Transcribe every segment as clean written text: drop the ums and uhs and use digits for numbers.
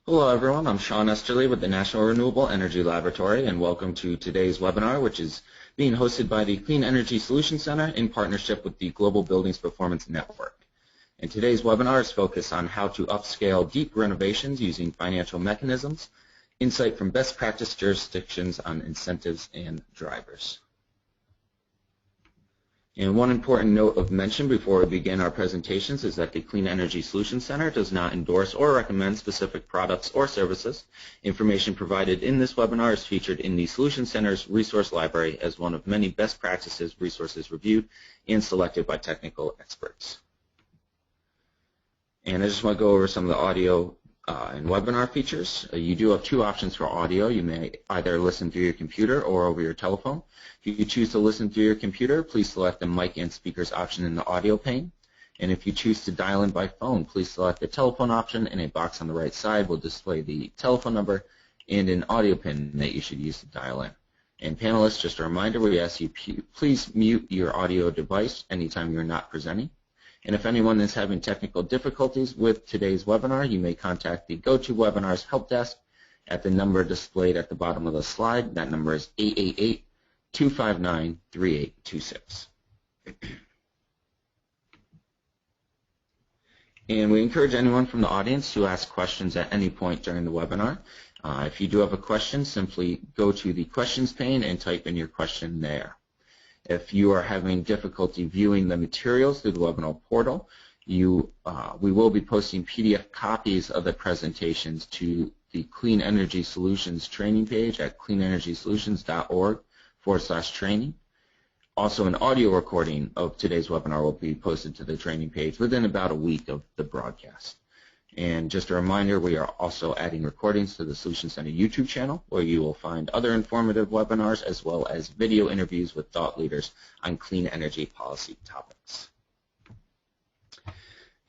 Hello everyone, I'm Sean Esterly with the National Renewable Energy Laboratory, and welcome to today's webinar, which is being hosted by the Clean Energy Solutions Center in partnership with the Global Buildings Performance Network. And today's webinar is focused on how to upscale deep renovations using financial mechanisms, insight from best practice jurisdictions on incentives and drivers. And one important note of mention before we begin our presentations is that the Clean Energy Solutions Center does not endorse or recommend specific products or services. Information provided in this webinar is featured in the Solutions Center's resource library as one of many best practices resources reviewed and selected by technical experts. And I just want to go over some of the audio and webinar features. You do have two options for audio. You may either listen through your computer or over your telephone. If you choose to listen through your computer, please select the mic and speakers option in the audio pane. And if you choose to dial in by phone, please select the telephone option, and a box on the right side will display the telephone number and an audio pin that you should use to dial in. And panelists, just a reminder, we ask you please mute your audio device anytime you're not presenting. And if anyone is having technical difficulties with today's webinar, you may contact the GoToWebinars help desk at the number displayed at the bottom of the slide. That number is 888-259-3826. And we encourage anyone from the audience to ask questions at any point during the webinar. If you do have a question, simply go to the questions pane and type in your question there. If you are having difficulty viewing the materials through the webinar portal, we will be posting PDF copies of the presentations to the Clean Energy Solutions training page at cleanenergysolutions.org/training. Also, an audio recording of today's webinar will be posted to the training page within about a week of the broadcast. And just a reminder, we are also adding recordings to the Solutions Center YouTube channel, where you will find other informative webinars as well as video interviews with thought leaders on clean energy policy topics.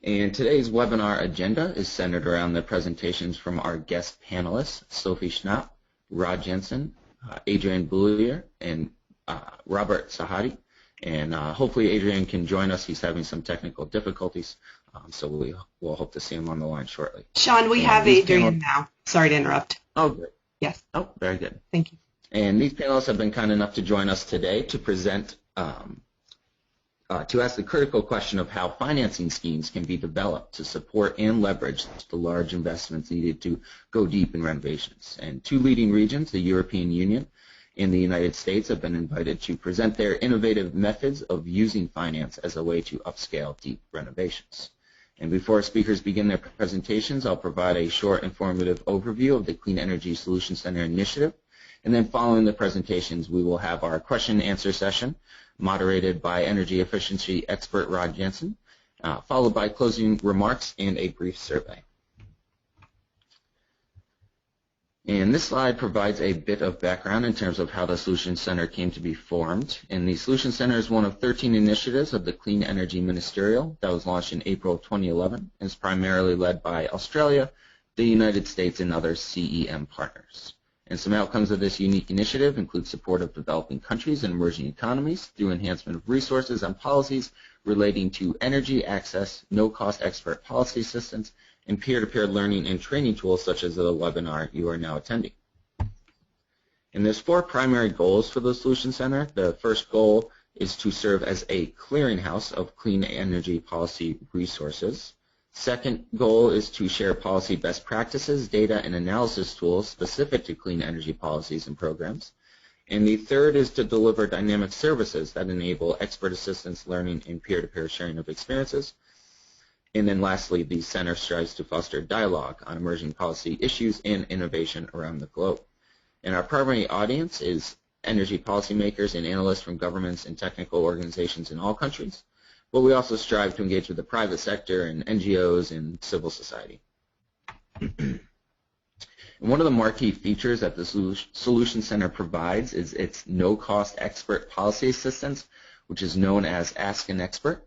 And today's webinar agenda is centered around the presentations from our guest panelists, Sophie Schnapp, Rod Jensen, Adrian Boulier, and Robert Sahadi. And hopefully Adrian can join us. He's having some technical difficulties, so we'll hope to see him on the line shortly. Sean, we have Adrian now. Sorry to interrupt. Oh, great. Yes. Oh, very good. Thank you. And these panelists have been kind enough to join us today to present, to ask the critical question of how financing schemes can be developed to support and leverage the large investments needed to go deep in renovations. And two leading regions, the European Union and the United States, have been invited to present their innovative methods of using finance as a way to upscale deep renovations. And before speakers begin their presentations, I'll provide a short informative overview of the Clean Energy Solutions Center initiative. And then following the presentations, we will have our question and answer session moderated by energy efficiency expert Rod Jensen, followed by closing remarks and a brief survey. And this slide provides a bit of background in terms of how the Solutions Center came to be formed. And the Solutions Center is one of 13 initiatives of the Clean Energy Ministerial that was launched in April 2011 and is primarily led by Australia, the United States, and other CEM partners. And some outcomes of this unique initiative include support of developing countries and emerging economies through enhancement of resources and policies relating to energy access, no-cost expert policy assistance, and peer-to-peer learning and training tools such as the webinar you are now attending. And there's four primary goals for the Solutions Center. The first goal is to serve as a clearinghouse of clean energy policy resources. Second goal is to share policy best practices, data, and analysis tools specific to clean energy policies and programs. And the third is to deliver dynamic services that enable expert assistance, learning, and peer-to-peer sharing of experiences. And then lastly, the center strives to foster dialogue on emerging policy issues and innovation around the globe. And our primary audience is energy policymakers and analysts from governments and technical organizations in all countries. But we also strive to engage with the private sector and NGOs and civil society. And one of the marquee features that the Solutions Center provides is its no-cost expert policy assistance, which is known as Ask an Expert.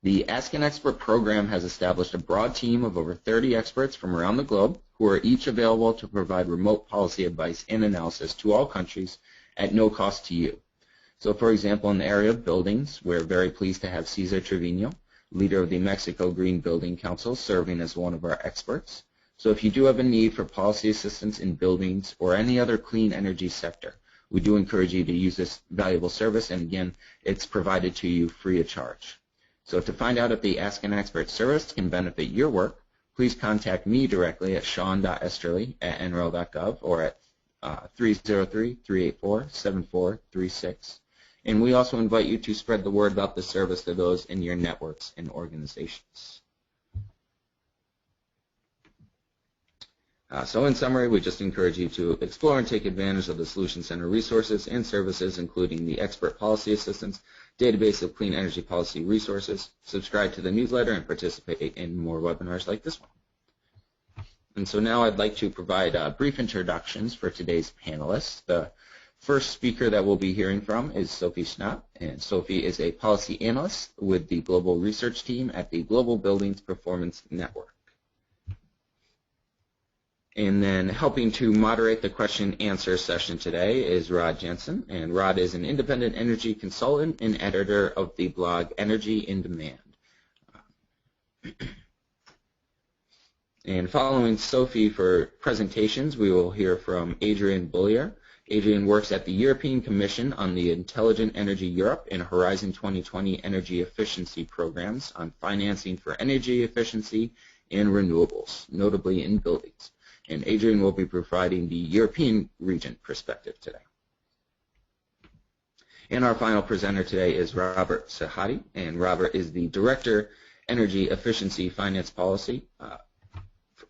The Ask an Expert program has established a broad team of over 30 experts from around the globe who are each available to provide remote policy advice and analysis to all countries at no cost to you. So, for example, in the area of buildings, we're very pleased to have Cesar Trevino, leader of the Mexico Green Building Council, serving as one of our experts. So if you do have a need for policy assistance in buildings or any other clean energy sector, we do encourage you to use this valuable service, and again, it's provided to you free of charge. So to find out if the Ask an Expert service can benefit your work, please contact me directly at sean.esterly@nrel.gov or at 303-384-7436. And we also invite you to spread the word about the service to those in your networks and organizations. So in summary, we just encourage you to explore and take advantage of the Solution Center resources and services, including the Expert Policy Assistance, database of clean energy policy resources, subscribe to the newsletter, and participate in more webinars like this one. And so now I'd like to provide brief introductions for today's panelists. The first speaker that we'll be hearing from is Sophie Schnapp, and Sophie is a policy analyst with the global research team at the Global Buildings Performance Network. And then helping to moderate the question-answer session today is Rod Jensen, and Rod is an independent energy consultant and editor of the blog Energy in Demand. And following Sophie for presentations, we will hear from Adrian Bullier. Adrian works at the European Commission on the Intelligent Energy Europe and Horizon 2020 energy efficiency programs on financing for energy efficiency and renewables, notably in buildings. And Adrian will be providing the European region perspective today. And our final presenter today is Robert Sahadi, and Robert is the Director, Energy Efficiency Finance Policy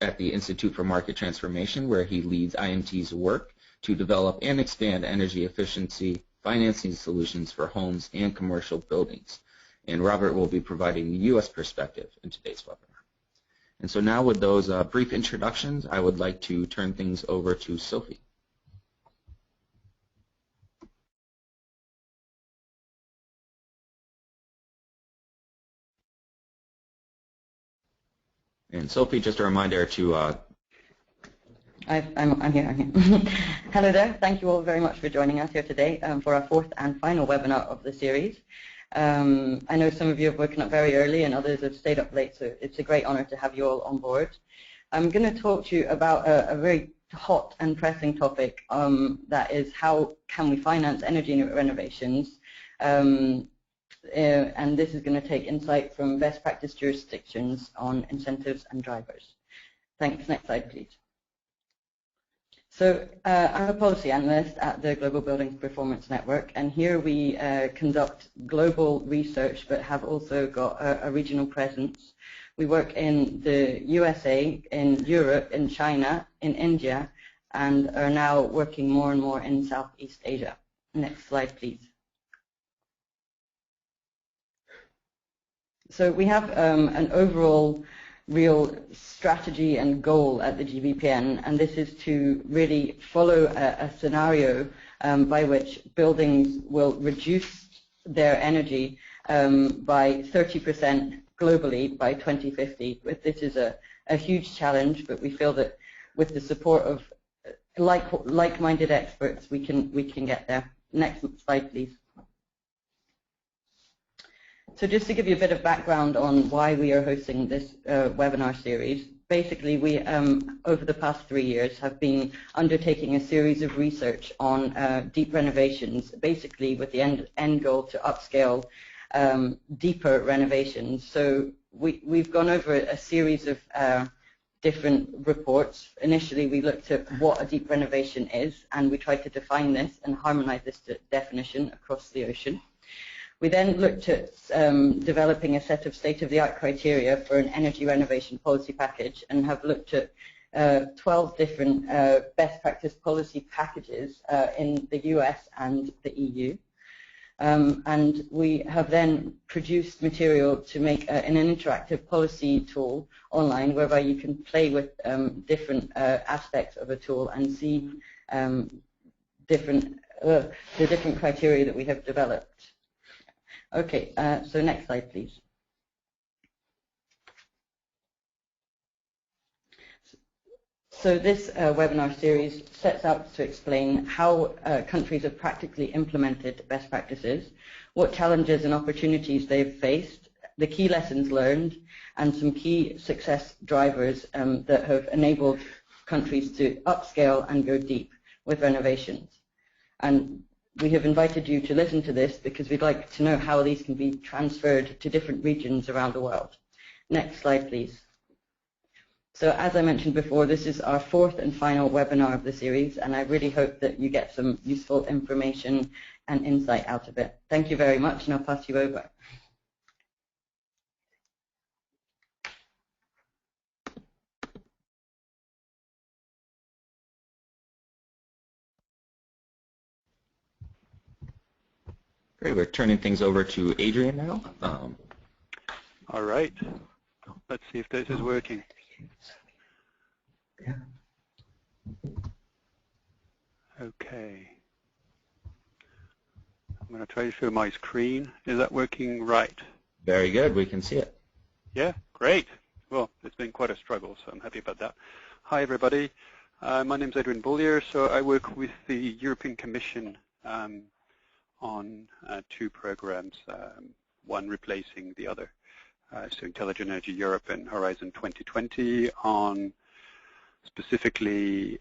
at the Institute for Market Transformation, where he leads IMT's work to develop and expand energy efficiency financing solutions for homes and commercial buildings. And Robert will be providing the U.S. perspective in today's webinar. And so now with those brief introductions, I would like to turn things over to Sophie. And Sophie, just a reminder to... I'm here. Hello there. Thank you all very much for joining us here today for our fourth and final webinar of the series. I know some of you have woken up very early and others have stayed up late, so it's a great honor to have you all on board. I'm going to talk to you about a very hot and pressing topic, that is how can we finance energy renovations, and this is going to take insight from best practice jurisdictions on incentives and drivers. Thanks. Next slide, please. So I'm a policy analyst at the Global Buildings Performance Network, and here we conduct global research but have also got a regional presence. We work in the USA, in Europe, in China, in India, and are now working more and more in Southeast Asia. Next slide, please. So we have an overall real strategy and goal at the GBPN, and this is to really follow a scenario by which buildings will reduce their energy by 30% globally by 2050. But this is a huge challenge, but we feel that with the support of like-minded experts, we can get there. Next slide, please. So just to give you a bit of background on why we are hosting this webinar series, basically we, over the past 3 years, have been undertaking a series of research on deep renovations, basically with the end goal to upscale deeper renovations. So we've gone over a series of different reports. Initially, we looked at what a deep renovation is, and we tried to define this and harmonize this definition across the ocean. We then looked at developing a set of state-of-the-art criteria for an energy renovation policy package, and have looked at 12 different best practice policy packages in the US and the EU. And we have then produced material to make an interactive policy tool online, whereby you can play with different aspects of a tool and see the different criteria that we have developed. Okay, so next slide, please. So this webinar series sets out to explain how countries have practically implemented best practices, what challenges and opportunities they've faced, the key lessons learned and some key success drivers that have enabled countries to upscale and go deep with renovations. And we have invited you to listen to this because we'd like to know how these can be transferred to different regions around the world. Next slide, please. So as I mentioned before, this is our fourth and final webinar of the series, and I really hope that you get some useful information and insight out of it. Thank you very much, and I'll pass you over. Great, we're turning things over to Adrian now. All right, let's see if this is working. Yeah. Okay. I'm going to try to show my screen. Is that working right? Very good, we can see it. Yeah, great. Well, it's been quite a struggle, so I'm happy about that. Hi, everybody. My name is Adrian Bollier, so I work with the European Commission on two programs, one replacing the other. So Intelligent Energy Europe and Horizon 2020 on specifically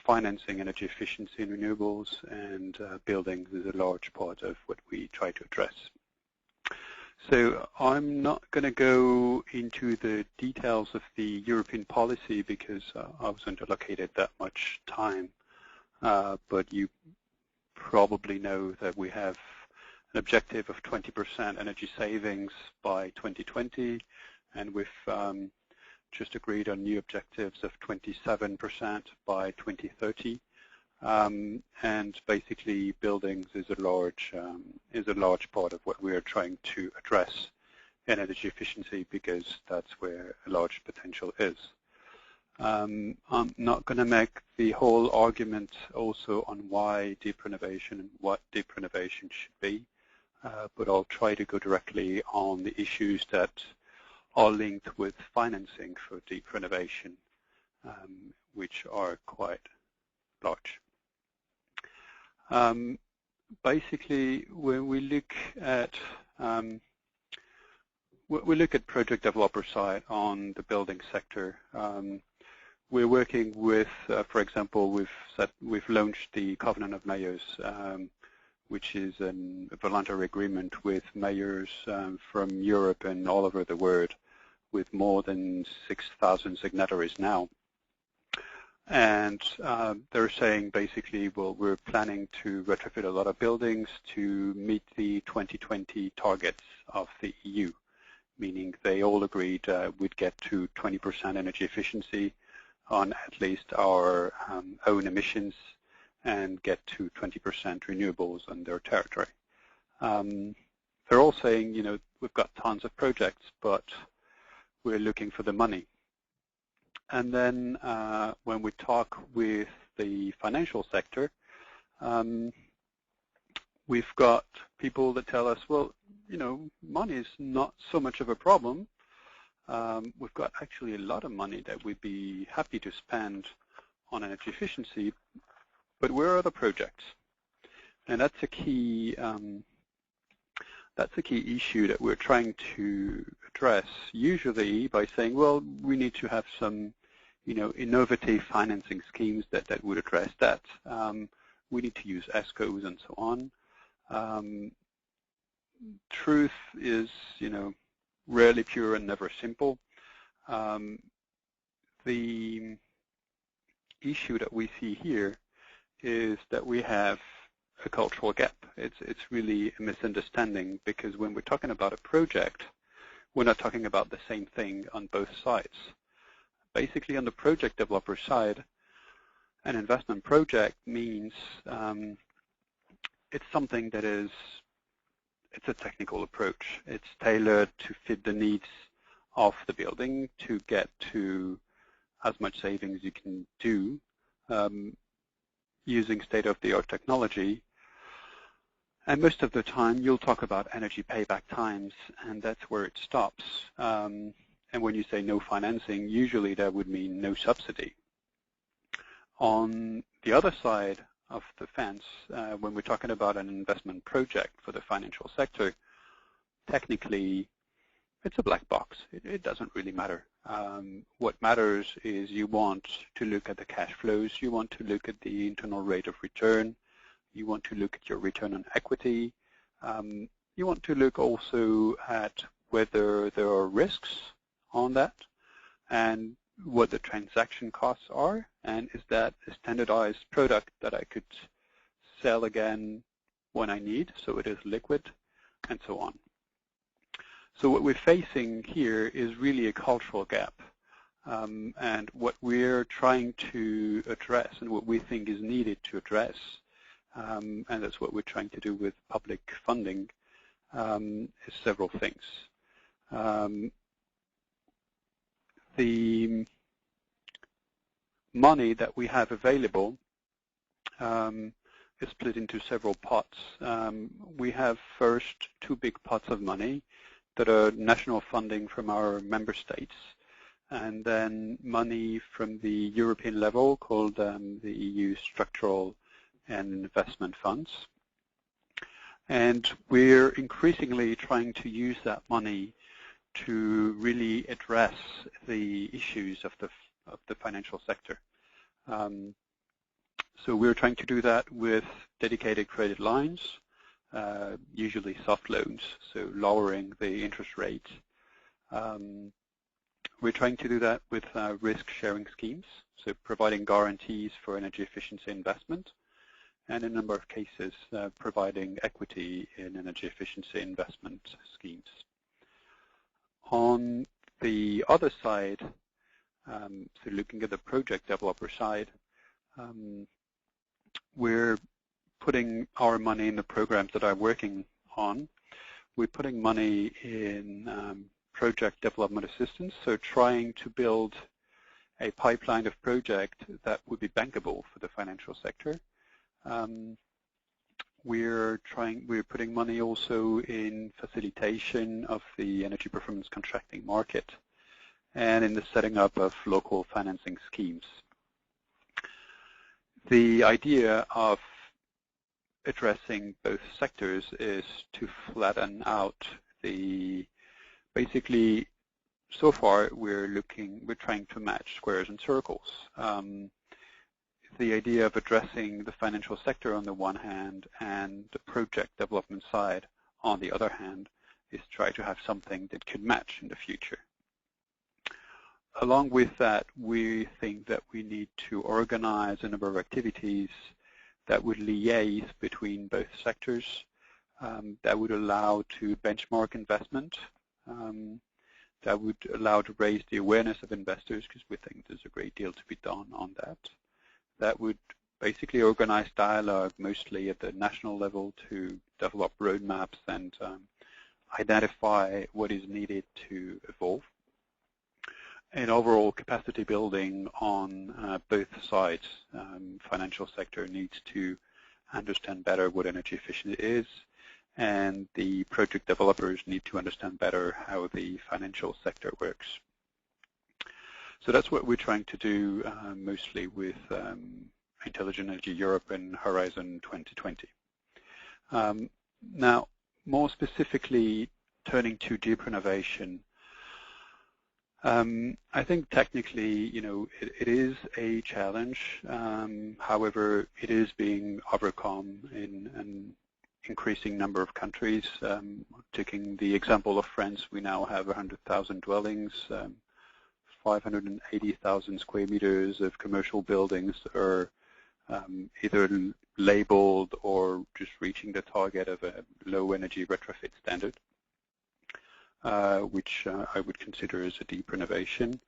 financing energy efficiency and renewables, and buildings is a large part of what we try to address. So I'm not going to go into the details of the European policy because I wasn't allocated that much time, but you probably know that we have an objective of 20% energy savings by 2020, and we've just agreed on new objectives of 27% by 2030. And basically, buildings is a large part of what we are trying to address in energy efficiency because that's where a large potential is. I'm not going to make the whole argument also on why deep renovation and what deep renovation should be, but I'll try to go directly on the issues that are linked with financing for deep renovation, which are quite large. Basically, when we look at project developer side on the building sector, we're working with, for example, we've launched the Covenant of Mayors, which is a voluntary agreement with mayors from Europe and all over the world, with more than 6,000 signatories now. And they're saying basically, well, we're planning to retrofit a lot of buildings to meet the 2020 targets of the EU, meaning they all agreed we'd get to 20% energy efficiency on at least our own emissions and get to 20% renewables on their territory. They're all saying, you know, we've got tons of projects, but we're looking for the money. And then when we talk with the financial sector, we've got people that tell us, well, you know, money is not so much of a problem. We've got actually a lot of money that we'd be happy to spend on energy efficiency, but where are the projects? And that's a key issue that we're trying to address, usually by saying, well, we need to have some, you know, innovative financing schemes that would address that. We need to use ESCOs and so on. Truth is, you know, rarely pure and never simple. The issue that we see here is that we have a cultural gap. It's really a misunderstanding, because when we're talking about a project, we're not talking about the same thing on both sides. Basically, on the project developer side, an investment project means it's something that is, it's a technical approach. It's tailored to fit the needs of the building to get to as much savings you can do using state-of-the-art technology. And most of the time, you'll talk about energy payback times, and that's where it stops. And when you say no financing, usually that would mean no subsidy. On the other side of the fence, when we're talking about an investment project for the financial sector, technically it's a black box. It doesn't really matter. What matters is you want to look at the cash flows, you want to look at the internal rate of return, you want to look at your return on equity, you want to look also at whether there are risks on that and what the transaction costs are, and is that a standardized product that I could sell again when I need, so it is liquid, and so on. So what we're facing here is really a cultural gap, and what we're trying to address and what we think is needed to address, and that's what we're trying to do with public funding, is several things. The money that we have available is split into several pots. We have first two big pots of money that are national funding from our member states, and then money from the European level called the EU Structural and Investment Funds. And we're increasingly trying to use that money to really address the issues of the financial sector. So we're trying to do that with dedicated credit lines, usually soft loans, so lowering the interest rate. We're trying to do that with risk-sharing schemes, so providing guarantees for energy efficiency investment, and in a number of cases providing equity in energy efficiency investment schemes. On the other side, so looking at the project developer side, we're putting our money in the programs that I'm working on. We're putting money in project development assistance, so trying to build a pipeline of projects that would be bankable for the financial sector. We're putting money also in facilitation of the energy performance contracting market and in the setting up of local financing schemes. The idea of addressing both sectors is to flatten out basically, so far we're trying to match squares and circles. The idea of addressing the financial sector on the one hand and the project development side on the other hand is try to have something that could match in the future. Along with that, we think that we need to organize a number of activities that would liaise between both sectors, that would allow to benchmark investment, that would allow to raise the awareness of investors, because we think there's a great deal to be done on that. That would basically organize dialogue mostly at the national level to develop roadmaps and identify what is needed to evolve. And overall capacity building on both sides. Financial sector needs to understand better what energy efficiency is, and the project developers need to understand better how the financial sector works. So that's what we're trying to do mostly with Intelligent Energy Europe and Horizon 2020. Now, more specifically, turning to deep renovation, I think technically, it is a challenge. However, it is being overcome in an increasing number of countries. Taking the example of France, we now have 100,000 dwellings, 580,000 square meters of commercial buildings are either labeled or just reaching the target of a low energy retrofit standard, which I would consider as a deep renovation.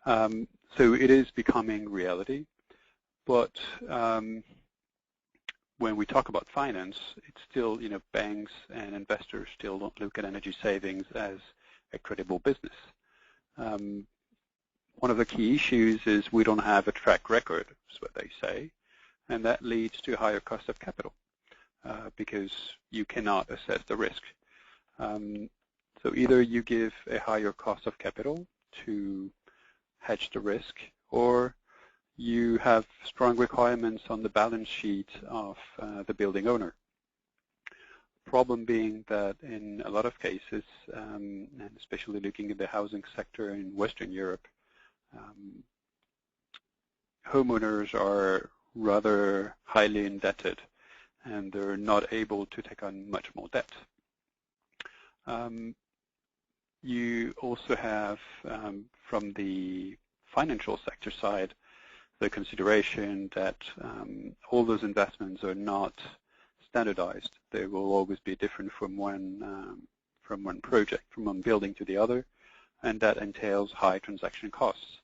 So it is becoming reality, but when we talk about finance, it's still, banks and investors still don't look at energy savings as a credible business. One of the key issues is we don't have a track record, is what they say, and that leads to higher cost of capital because you cannot assess the risk. So either you give a higher cost of capital to hedge the risk, or you have strong requirements on the balance sheet of the building owner. problem being that in a lot of cases, and especially looking at the housing sector in Western Europe, homeowners are rather highly indebted and they're not able to take on much more debt. You also have, from the financial sector side, the consideration that all those investments are not standardized. They will always be different from one project, from one building to the other, and that entails high transaction costs.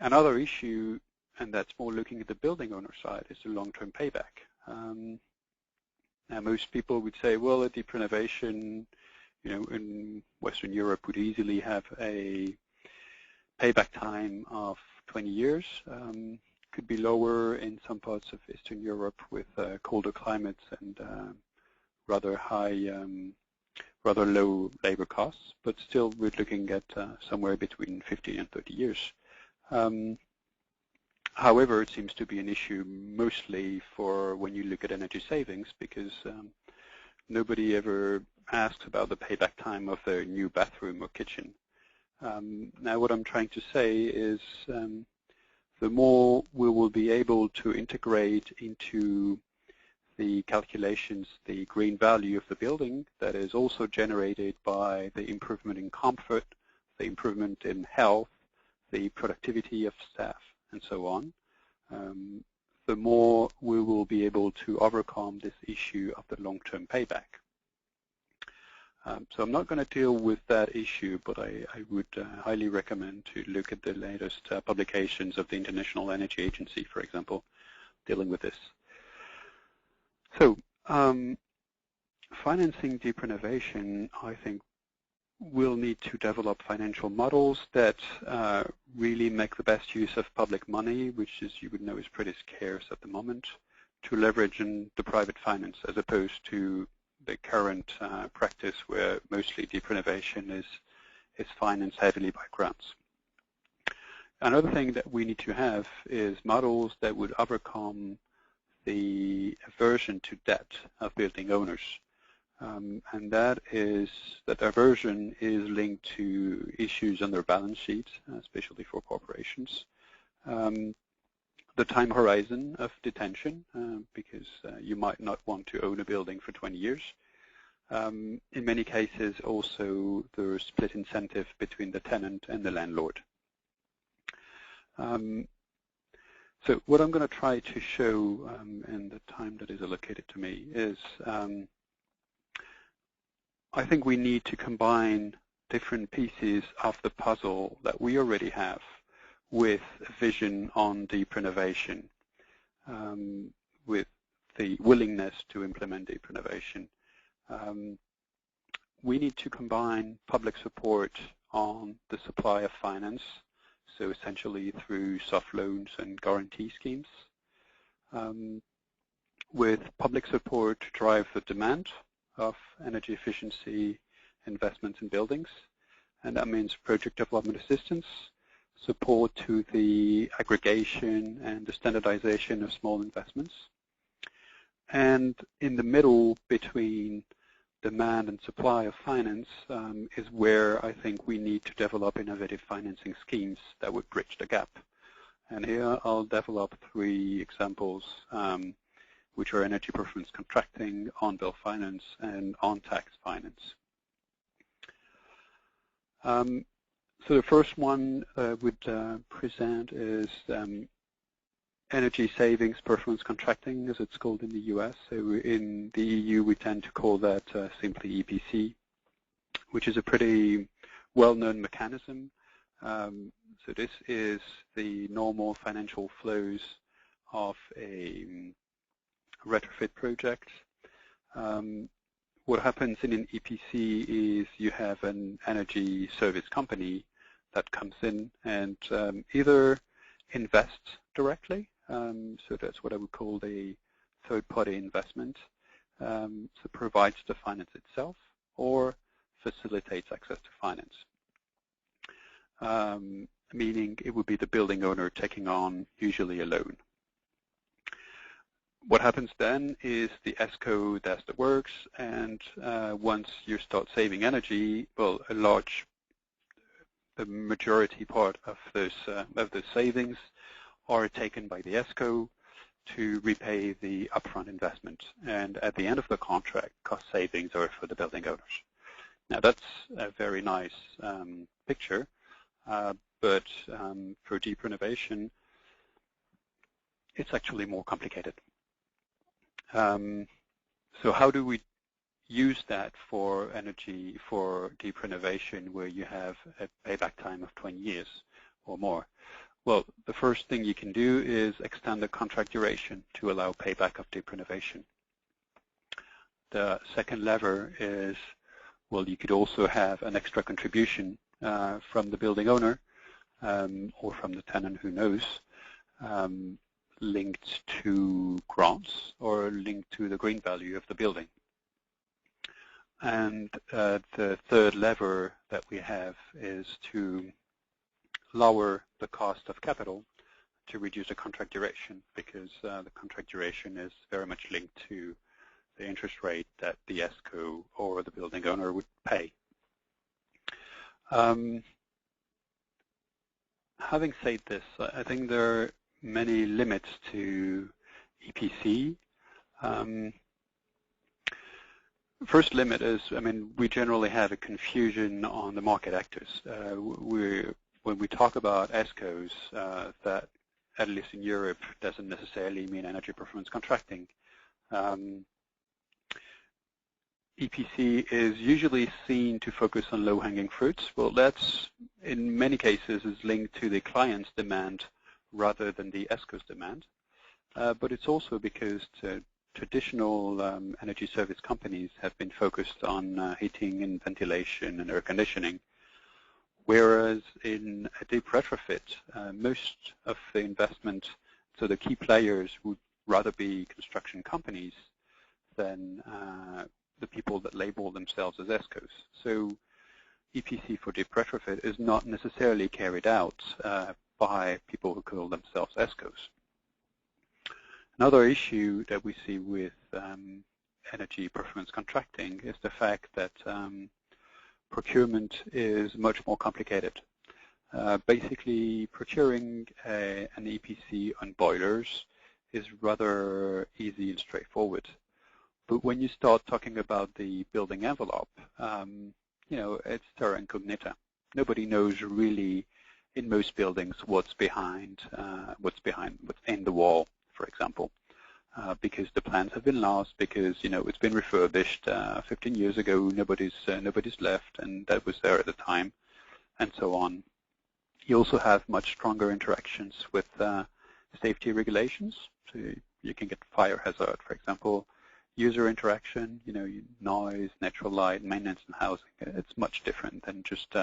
Another issue, and that's more looking at the building owner side, is the long-term payback. Now, most people would say, well, a deep renovation, in Western Europe would easily have a payback time of 20 years. Could be lower in some parts of Eastern Europe with colder climates and rather low labor costs, but still we're looking at somewhere between 15 and 30 years. However, it seems to be an issue mostly for when you look at energy savings, because nobody ever asks about the payback time of their new bathroom or kitchen. Now, what I'm trying to say is the more we will be able to integrate into the calculations the green value of the building that is also generated by the improvement in comfort, the improvement in health, the productivity of staff, and so on, the more we will be able to overcome this issue of the long-term payback. So I'm not going to deal with that issue, but I would highly recommend to look at the latest publications of the International Energy Agency, for example, dealing with this. So financing deep renovation, I think, will need to develop financial models that really make the best use of public money, which, as you would know, is pretty scarce at the moment, to leverage in the private finance, as opposed to the current practice where mostly deep renovation is financed heavily by grants. Another thing that we need to have is models that would overcome the aversion to debt of building owners. And that aversion is linked to issues on their balance sheets, especially for corporations. The time horizon of detention, because you might not want to own a building for 20 years. In many cases, also, there's split incentive between the tenant and the landlord. So what I'm going to try to show in the time that is allocated to me is I think we need to combine different pieces of the puzzle that we already have with a vision on deep renovation, with the willingness to implement deep renovation. We need to combine public support on the supply of finance, so essentially through soft loans and guarantee schemes, with public support to drive the demand of energy efficiency investments in buildings, and that means project development assistance, support to the aggregation and the standardization of small investments. And in the middle between demand and supply of finance is where I think we need to develop innovative financing schemes that would bridge the gap. And here I'll develop 3 examples, which are energy performance contracting, on-bill finance, and on-tax finance. So the first one I would present is energy savings performance contracting, as it's called in the US. So in the EU, we tend to call that simply EPC, which is a pretty well-known mechanism. So this is the normal financial flows of a retrofit project. What happens in an EPC is you have an energy service company that comes in and either invests directly, so that's what I would call a third-party investment, so provides the finance itself, or facilitates access to finance, meaning it would be the building owner taking on usually a loan. what happens then is the ESCO does the works, and once you start saving energy, well, the majority part of those savings are taken by the ESCO to repay the upfront investment. And at the end of the contract, cost savings are for the building owners. Now that's a very nice picture, but for deep renovation, it's actually more complicated. So how do we use that for energy, for deep renovation, where you have a payback time of 20 years or more? Well, the first thing you can do is extend the contract duration to allow payback of deep renovation. The second lever is, well, you could also have an extra contribution from the building owner or from the tenant, who knows, linked to grants or linked to the green value of the building. And the third lever that we have is to lower the cost of capital to reduce the contract duration, because the contract duration is very much linked to the interest rate that the ESCO or the building owner would pay. Having said this, I think there are many limits to EPC. First limit is, I mean, we generally have a confusion on the market actors. When we talk about ESCOs, that at least in Europe doesn't necessarily mean energy performance contracting. EPC is usually seen to focus on low-hanging fruits. Well, that's in many cases is linked to the client's demand rather than the ESCO's demand. But it's also because traditional energy service companies have been focused on heating and ventilation and air conditioning, whereas in a deep retrofit, most of the investment, so the key players would rather be construction companies than the people that label themselves as ESCOs. So EPC for deep retrofit is not necessarily carried out by people who call themselves ESCOs. Another issue that we see with energy performance contracting is the fact that procurement is much more complicated. Basically, procuring an EPC on boilers is rather easy and straightforward. But when you start talking about the building envelope, you know, it's terra incognita. Nobody knows really in most buildings what's behind what's in the wall, for example, because the plans have been lost, because it's been refurbished 15 years ago. Nobody's left, and that was there at the time, and so on. You also have much stronger interactions with safety regulations. So you can get fire hazard, for example. User interaction, noise, natural light, maintenance and housing. It's much different than just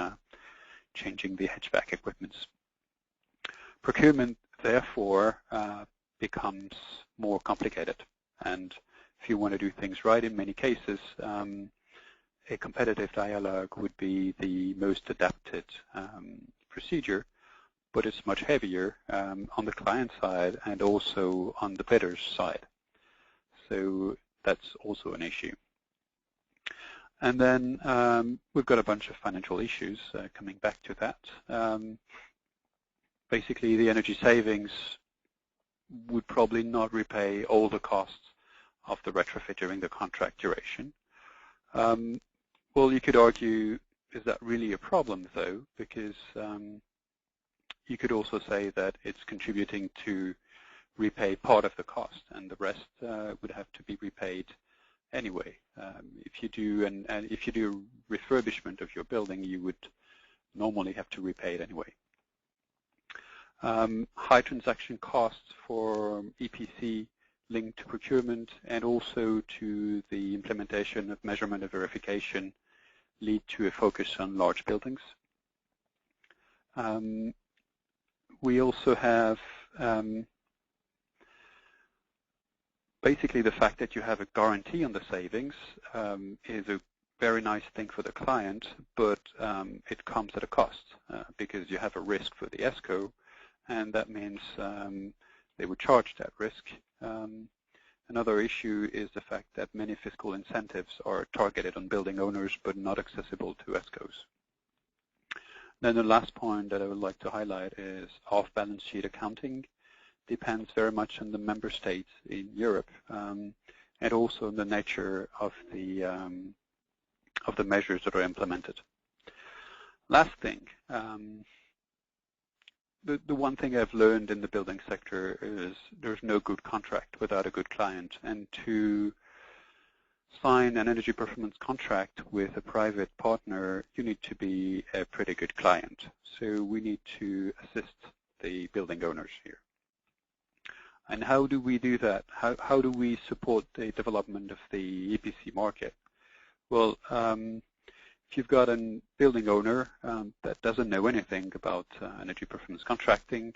changing the HVAC equipment. Procurement, therefore, becomes more complicated. And if you want to do things right, in many cases, a competitive dialogue would be the most adapted procedure, but it's much heavier on the client side and also on the bidder's side. So that's also an issue. And then we've got a bunch of financial issues coming back to that. Basically, the energy savings would probably not repay all the costs of the retrofit during the contract duration. Well, you could argue, is that really a problem, though? Because you could also say that it's contributing to repay part of the cost, and the rest would have to be repaid anyway. If you do refurbishment of your building, you would normally have to repay it anyway. High transaction costs for EPC linked to procurement and also to the implementation of measurement and verification lead to a focus on large buildings. We also have basically the fact that you have a guarantee on the savings is a very nice thing for the client, but it comes at a cost because you have a risk for the ESCO, and that means they would charge that risk. Another issue is the fact that many fiscal incentives are targeted on building owners but not accessible to ESCOs. Then the last point that I would like to highlight is off-balance sheet accounting depends very much on the member states in Europe and also on the nature of the measures that are implemented. Last thing, the one thing I've learned in the building sector is there's no good contract without a good client, and to sign an energy performance contract with a private partner, you need to be a pretty good client. So we need to assist the building owners here. And how do we do that? How do we support the development of the EPC market? Well, if you've got a building owner that doesn't know anything about energy performance contracting,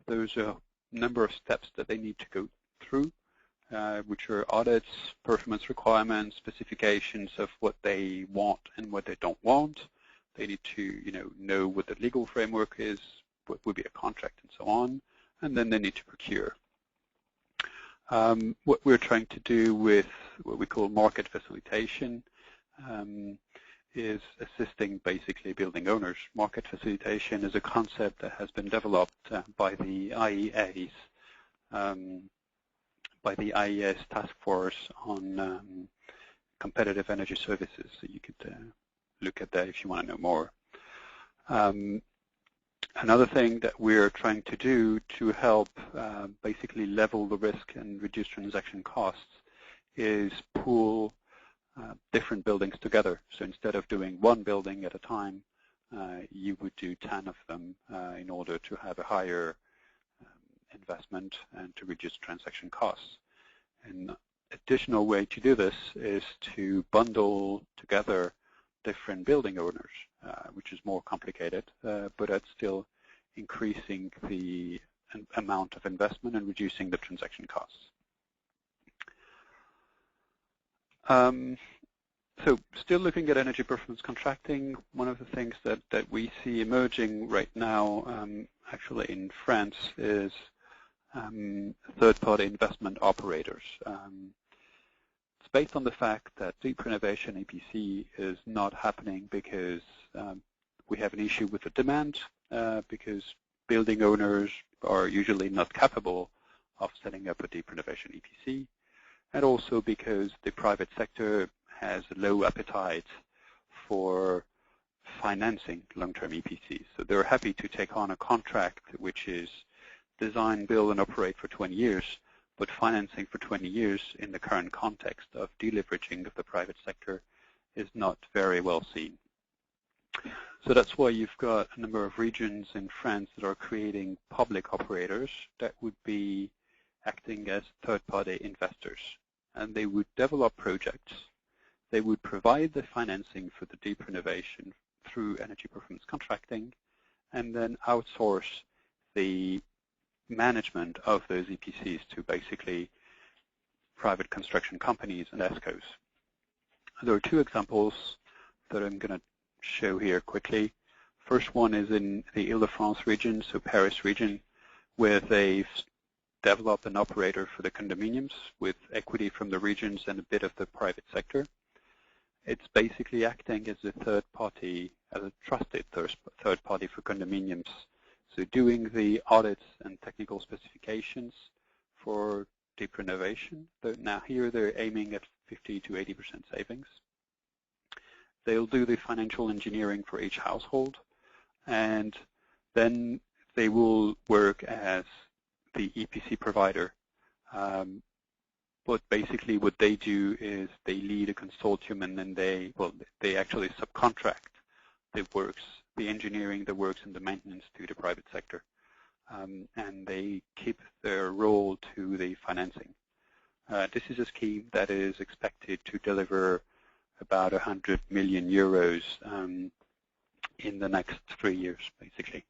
there's a number of steps that they need to go through, which are audits, performance requirements, specifications of what they want and what they don't want. They need to know what the legal framework is, what would be a contract, and so on. And then they need to procure. What we're trying to do with what we call market facilitation is assisting basically building owners. Market facilitation is a concept that has been developed by the IEA's task force on competitive energy services. So you could look at that if you want to know more. Another thing that we're trying to do to help basically level the risk and reduce transaction costs is pool different buildings together. So instead of doing one building at a time, you would do 10 of them in order to have a higher investment and to reduce transaction costs. An additional way to do this is to bundle together different building owners, which is more complicated, but it's still increasing the amount of investment and reducing the transaction costs. So still looking at energy performance contracting, one of the things that we see emerging right now actually in France is third-party investment operators. It's based on the fact that deep renovation EPC is not happening because we have an issue with the demand, because building owners are usually not capable of setting up a deep renovation EPC, and also because the private sector has a low appetite for financing long-term EPCs. So they're happy to take on a contract which is design, build, and operate for 20 years, but financing for 20 years in the current context of deleveraging of the private sector is not very well seen. So that's why you've got a number of regions in France that are creating public operators that would be acting as third-party investors. And they would develop projects. They would provide the financing for the deep renovation through energy performance contracting, and then outsource the management of those EPCs to basically private construction companies and ESCOs. There are two examples that I'm going to show here quickly. First one is in the Ile-de-France region, so Paris region, where they've developed an operator for the condominiums with equity from the regions and a bit of the private sector. It's basically acting as a third party, as a trusted third party for condominiums. So doing the audits and technical specifications for deep renovation. Now here they're aiming at 50 to 80% savings. They'll do the financial engineering for each household, and then they will work as the EPC provider. But basically what they do is they lead a consortium, and then they actually subcontract the works, the engineering, the works, and the maintenance to the private sector. And they keep their role to the financing. This is a scheme that is expected to deliver about 100 million euros in the next 3 years, basically.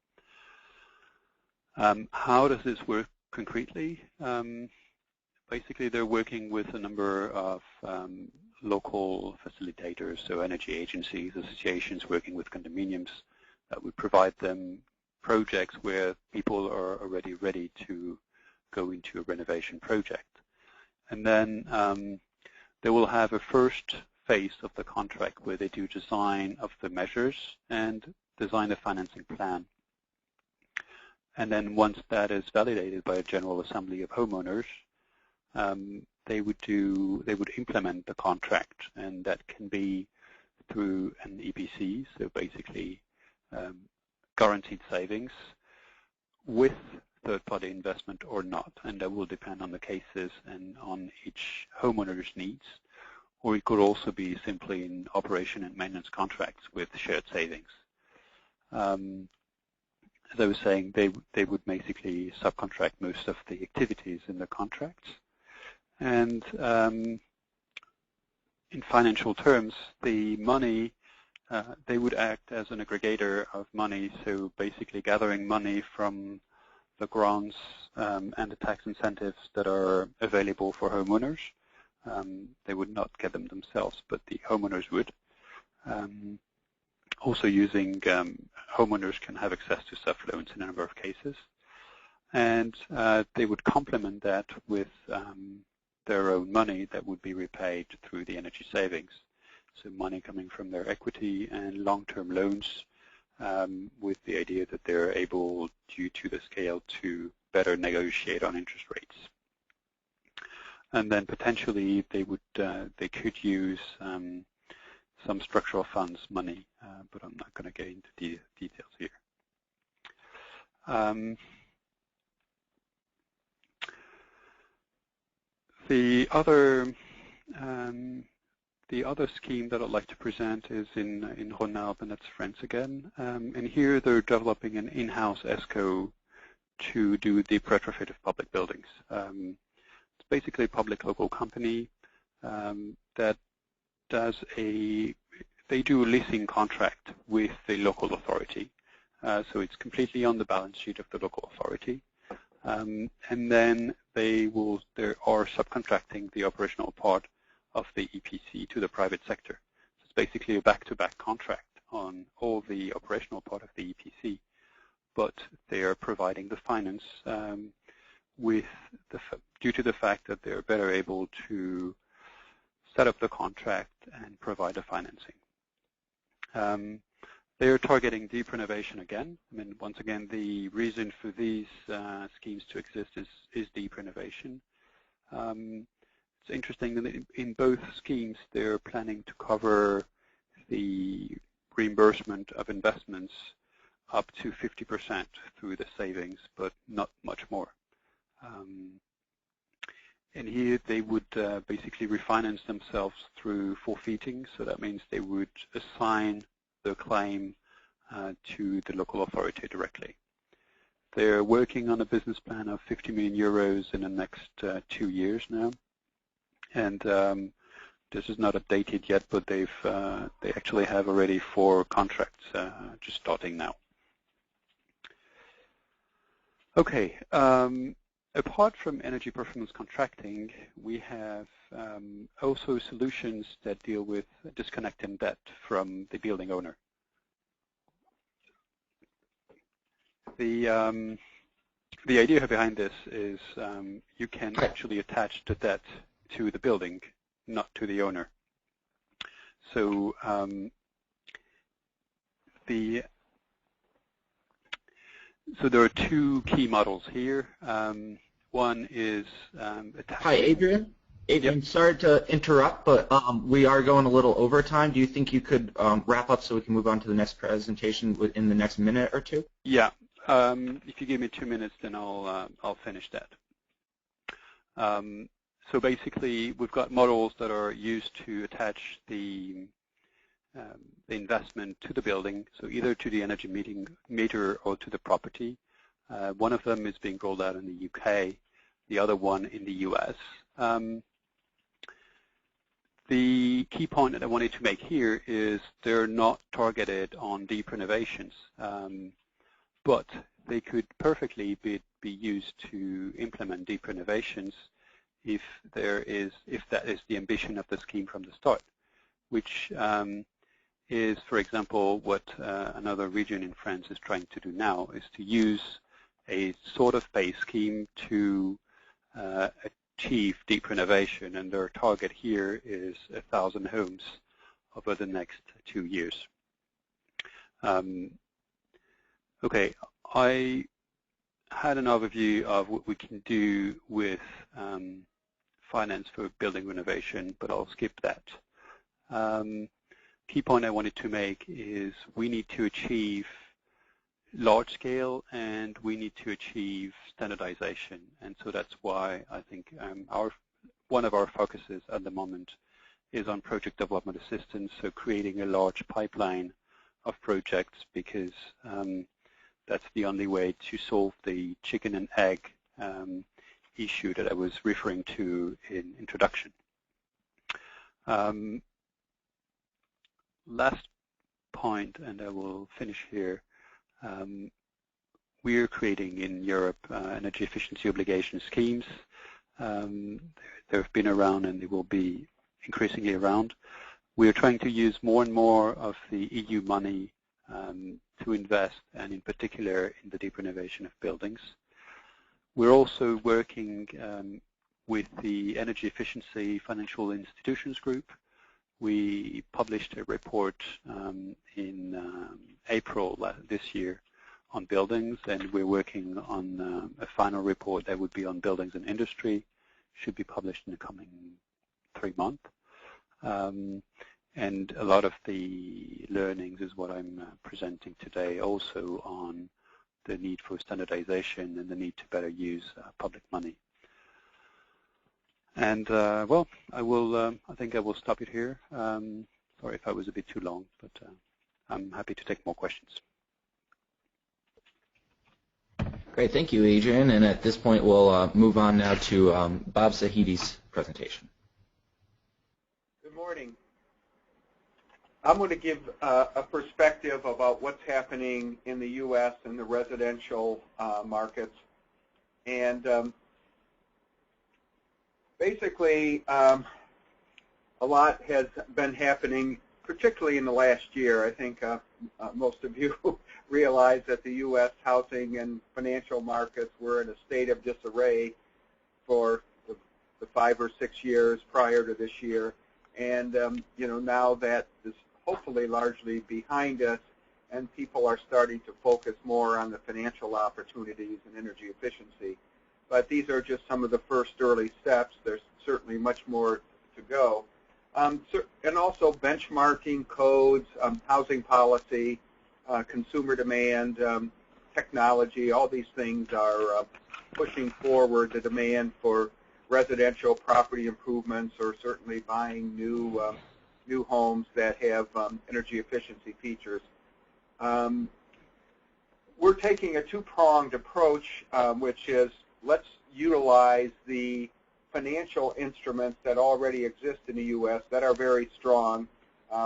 How does this work concretely? Basically, they're working with a number of local facilitators, so energy agencies, associations working with condominiums that would provide them projects where people are already ready to go into a renovation project. And then they will have a first phase of the contract where they do design of the measures and design a financing plan. And then once that is validated by a General Assembly of Homeowners, they would implement the contract, and that can be through an EPC, so basically guaranteed savings with third-party investment or not, and that will depend on the cases and on each homeowner's needs. Or it could also be simply in operation and maintenance contracts with shared savings. As I was saying, they would basically subcontract most of the activities in the contracts. And in financial terms, the money, they would act as an aggregator of money, so basically gathering money from the grants and the tax incentives that are available for homeowners. They would not get them themselves, but the homeowners would. Also using, homeowners can have access to soft loans in a number of cases. And they would complement that with their own money that would be repaid through the energy savings. So money coming from their equity and long-term loans with the idea that they're able, due to the scale, to better negotiate on interest rates. And then potentially they could use some structural funds money, but I'm not going to get into the details here. The other scheme that I'd like to present is in Rhône-Alpes, and that's France again. And here they're developing an in-house ESCO to do deep retrofit of public buildings. It's basically a public local company that they do a leasing contract with the local authority. So it's completely on the balance sheet of the local authority. And then they are subcontracting the operational part of the EPC to the private sector. So it's basically a back-to-back contract on all the operational part of the EPC, but they are providing the finance due to the fact that they're better able to set up the contract and provide the financing. They are targeting deep renovation again. I mean, once again, the reason for these schemes to exist is deep renovation. It's interesting that in both schemes, they're planning to cover the reimbursement of investments up to 50% through the savings, but not much more. And here they would basically refinance themselves through forfeiting, so that means they would assign the claim to the local authority directly. They're working on a business plan of 50 million euros in the next 2 years now, and this is not updated yet, but they actually have already 4 contracts just starting now. Okay. Apart from energy performance contracting, we have also solutions that deal with disconnecting debt from the building owner. The idea behind this is you can actually attach the debt to the building, not to the owner. So so there are 2 key models here. One is Hi, Adrian. Adrian, yep. Sorry to interrupt, but we are going a little overtime. Do you think you could wrap up so we can move on to the next presentation within the next minute or 2? Yeah. If you give me 2 minutes, then I'll finish that. So basically, we've got models that are used to attach the investment to the building, so either to the energy meter or to the property. One of them is being rolled out in the UK, the other one in the US. The key point that I wanted to make here is they're not targeted on deep renovations, but they could perfectly be used to implement deep renovations if that is the ambition of the scheme from the start, which is, for example, what another region in France is trying to do now, is to use a sort of base scheme to achieve deep renovation, and their target here is 1,000 homes over the next 2 years. Okay, I had an overview of what we can do with finance for building renovation, but I'll skip that. Key point I wanted to make is we need to achieve large scale and we need to achieve standardization, and so that's why I think one of our focuses at the moment is on project development assistance, so creating a large pipeline of projects, because that's the only way to solve the chicken and egg issue that I was referring to in introduction. Last point, and I will finish here. We are creating in Europe energy efficiency obligation schemes. They have been around and they will be increasingly around. We are trying to use more and more of the EU money to invest, and in particular in the deep renovation of buildings. We're also working with the Energy Efficiency Financial Institutions Group. We published a report in April this year on buildings, and we're working on a final report that would be on buildings and industry, should be published in the coming 3 months. And a lot of the learnings is what I'm presenting today, also on the need for standardization and the need to better use public money. And well, I think I will stop it here. Sorry if I was a bit too long, but I'm happy to take more questions. Great, thank you, Adrian. And at this point, we'll move on now to Bob Zahidi's presentation. Good morning. I'm going to give a perspective about what's happening in the U.S. and the residential markets. And basically, a lot has been happening, particularly in the last year. I think most of you realize that the U.S. housing and financial markets were in a state of disarray for the 5 or 6 years prior to this year. And you know, now that is hopefully largely behind us, and people are starting to focus more on the financial opportunities and energy efficiency. But these are just some of the first early steps. There's certainly much more to go. And also benchmarking codes, housing policy, consumer demand, technology, all these things are pushing forward the demand for residential property improvements, or certainly buying new homes that have energy efficiency features. We're taking a two-pronged approach, which is let's utilize the financial instruments that already exist in the U.S. that are very strong.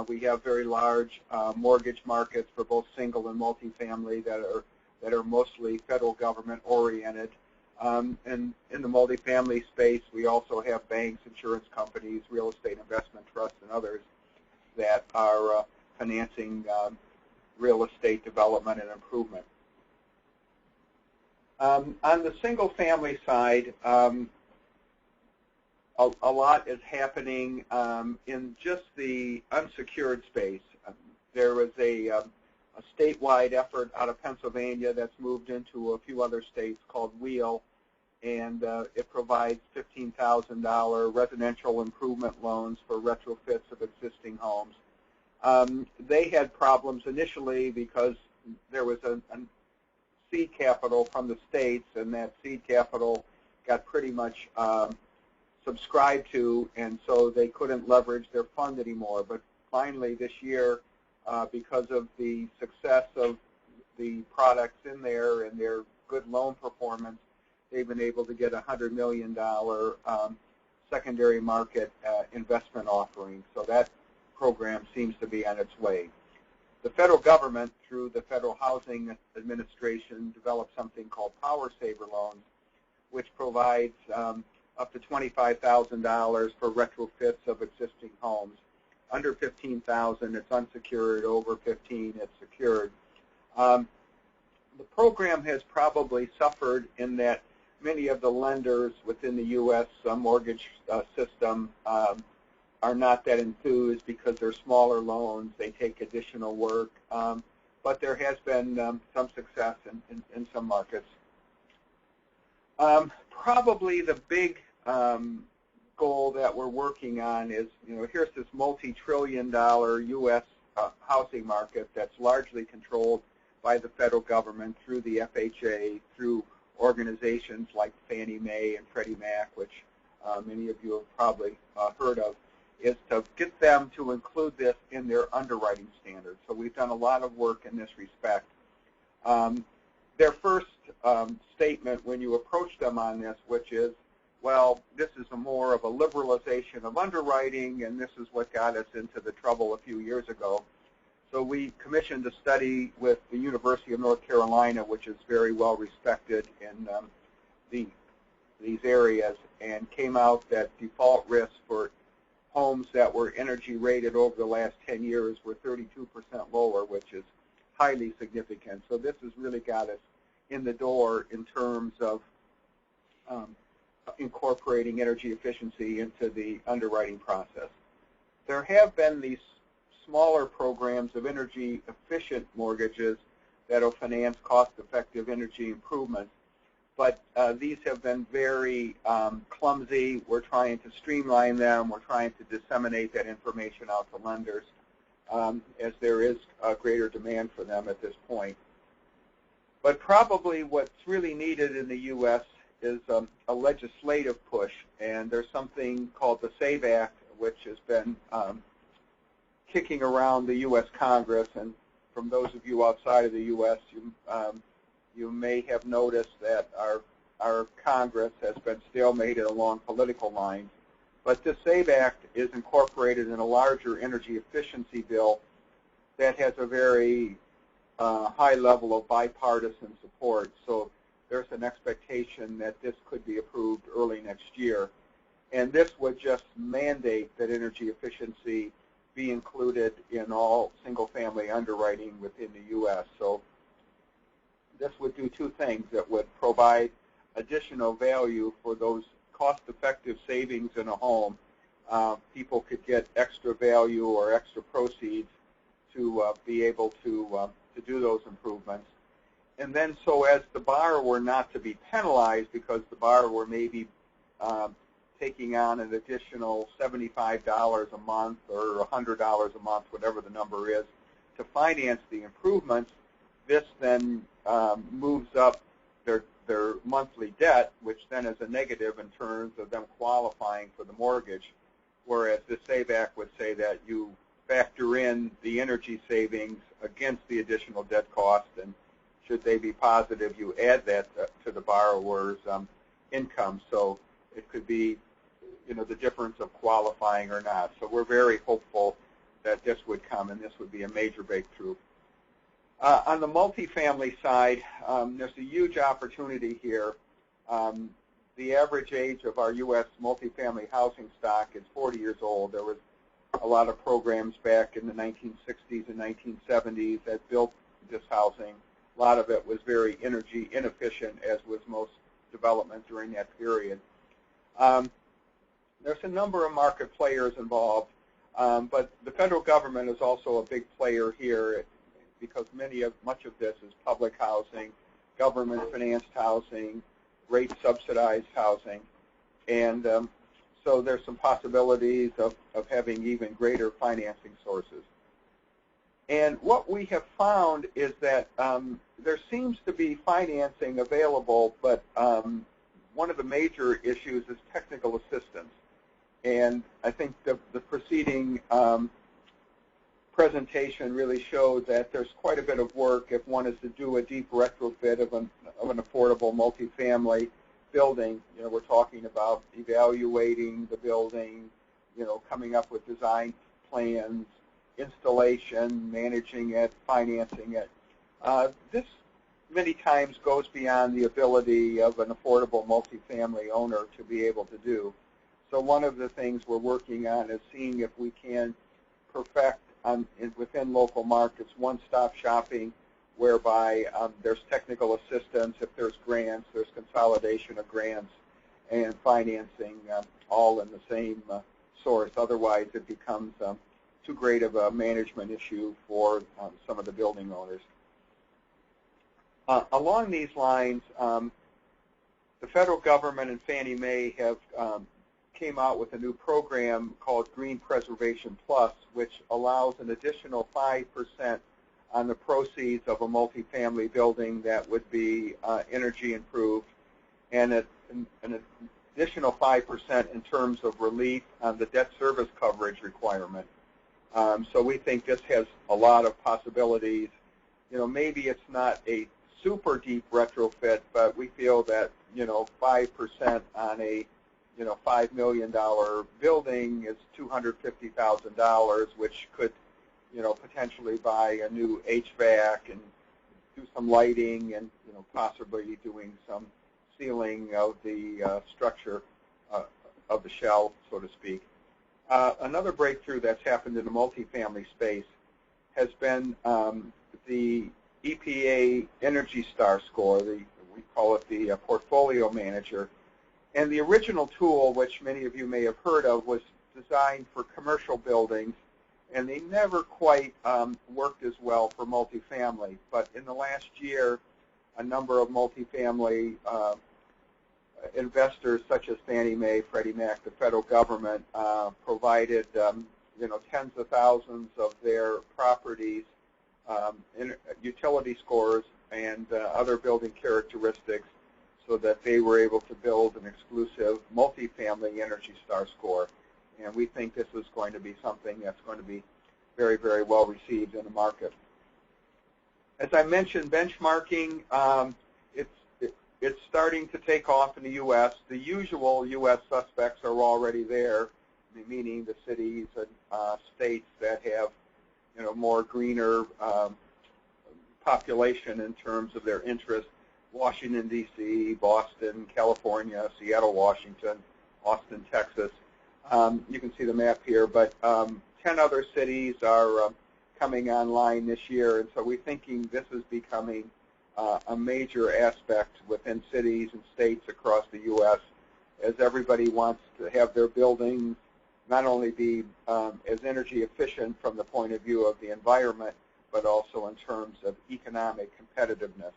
We have very large mortgage markets for both single and multifamily that are mostly federal government oriented. And in the multifamily space, we also have banks, insurance companies, real estate investment trusts, and others that are financing real estate development and improvement. On the single family side, a lot is happening in just the unsecured space. There was a statewide effort out of Pennsylvania that's moved into a few other states called WHEEL, and it provides $15,000 residential improvement loans for retrofits of existing homes. They had problems initially because there was a seed capital from the states, and that seed capital got pretty much subscribed to, and so they couldn't leverage their fund anymore. But finally this year, because of the success of the products in there and their good loan performance, they've been able to get a $100 million secondary market investment offering. So that program seems to be on its way. The federal government, through the Federal Housing Administration, developed something called Power Saver Loans, which provides up to $25,000 for retrofits of existing homes. Under $15,000, it's unsecured. Over $15,000, it's secured. The program has probably suffered in that many of the lenders within the U.S. Mortgage system are not that enthused because they're smaller loans. They take additional work. But there has been some success in some markets. Probably the big goal that we're working on is, here's this multi-trillion-dollar U.S. Housing market that's largely controlled by the federal government through the FHA, through organizations like Fannie Mae and Freddie Mac, which many of you have probably heard of, is to get them to include this in their underwriting standards. So we've done a lot of work in this respect. Their first statement when you approach them on this, which is, well, this is more of a liberalization of underwriting, and this is what got us into the trouble a few years ago. So we commissioned a study with the University of North Carolina, which is very well respected in these areas, and came out that default risk for homes that were energy rated over the last 10 years were 32% lower, which is highly significant. So this has really got us in the door in terms of incorporating energy efficiency into the underwriting process. There have been these smaller programs of energy efficient mortgages that will finance cost-effective energy improvements, but these have been very clumsy. We're trying to streamline them. We're trying to disseminate that information out to lenders as there is a greater demand for them at this point. But probably what's really needed in the U.S. is a legislative push, and there's something called the SAVE Act, which has been kicking around the U.S. Congress. And from those of you outside of the U.S., you may have noticed that our Congress has been stalemated along political lines. But the SAVE Act is incorporated in a larger energy efficiency bill that has a very high level of bipartisan support. So there's an expectation that this could be approved early next year. And this would just mandate that energy efficiency be included in all single-family underwriting within the U.S. So this would do two things. It would provide additional value for those cost-effective savings in a home. People could get extra value or extra proceeds to be able to do those improvements. And then so as the borrower not to be penalized because the borrower may be taking on an additional $75 a month or $100 a month, whatever the number is, to finance the improvements, this then moves up their monthly debt, which then is a negative in terms of them qualifying for the mortgage, whereas the SAVE Act would say that you factor in the energy savings against the additional debt cost, and should they be positive, you add that to the borrower's income. So it could be, the difference of qualifying or not. So we're very hopeful that this would come, and this would be a major breakthrough. On the multifamily side, there's a huge opportunity here. The average age of our U.S. multifamily housing stock is 40 years old. There was a lot of programs back in the 1960s and 1970s that built this housing. A lot of it was very energy inefficient, as was most development during that period. There's a number of market players involved, but the federal government is also a big player here because much of this is public housing, government-financed housing, rate-subsidized housing, and so there's some possibilities of having even greater financing sources. And what we have found is that there seems to be financing available, but one of the major issues is technical assistance. And I think the preceding presentation really showed that there's quite a bit of work if one is to do a deep retrofit of an affordable multifamily building. We're talking about evaluating the building, coming up with design plans, installation, managing it, financing it. This many times goes beyond the ability of an affordable multifamily owner to be able to do. So one of the things we're working on is seeing if we can perfect within local markets one-stop shopping whereby there's technical assistance. If there's grants, there's consolidation of grants and financing all in the same source. Otherwise, it becomes too great of a management issue for some of the building owners. Along these lines, the federal government and Fannie Mae have came out with a new program called Green Preservation Plus, which allows an additional 5% on the proceeds of a multifamily building that would be energy improved, and an additional 5% in terms of relief on the debt service coverage requirement. So we think this has a lot of possibilities. You know, maybe it's not a super deep retrofit, but we feel that, you know, 5% on a, you know, $5 million building is $250,000, which could, you know, potentially buy a new HVAC and do some lighting and, you know, possibly doing some sealing of the structure of the shell, so to speak. Another breakthrough that's happened in the multifamily space has been the EPA Energy Star score. We call it the Portfolio Manager. And the original tool, which many of you may have heard of, was designed for commercial buildings, and they never quite worked as well for multifamily. But in the last year, a number of multifamily investors, such as Fannie Mae, Freddie Mac, the federal government, provided you know, tens of thousands of their properties utility scores and other building characteristics, so that they were able to build an exclusive multifamily Energy Star score. And we think this is going to be something that's going to be very, very well received in the market. As I mentioned, benchmarking, it's starting to take off in the U.S. The usual U.S. suspects are already there, meaning the cities and states that have, you know, more greener population in terms of their interest. Washington, D.C., Boston, California, Seattle, Washington, Austin, Texas. You can see the map here, but 10 other cities are coming online this year, and so we're thinking this is becoming a major aspect within cities and states across the U.S. as everybody wants to have their buildings not only be as energy efficient from the point of view of the environment, but also in terms of economic competitiveness.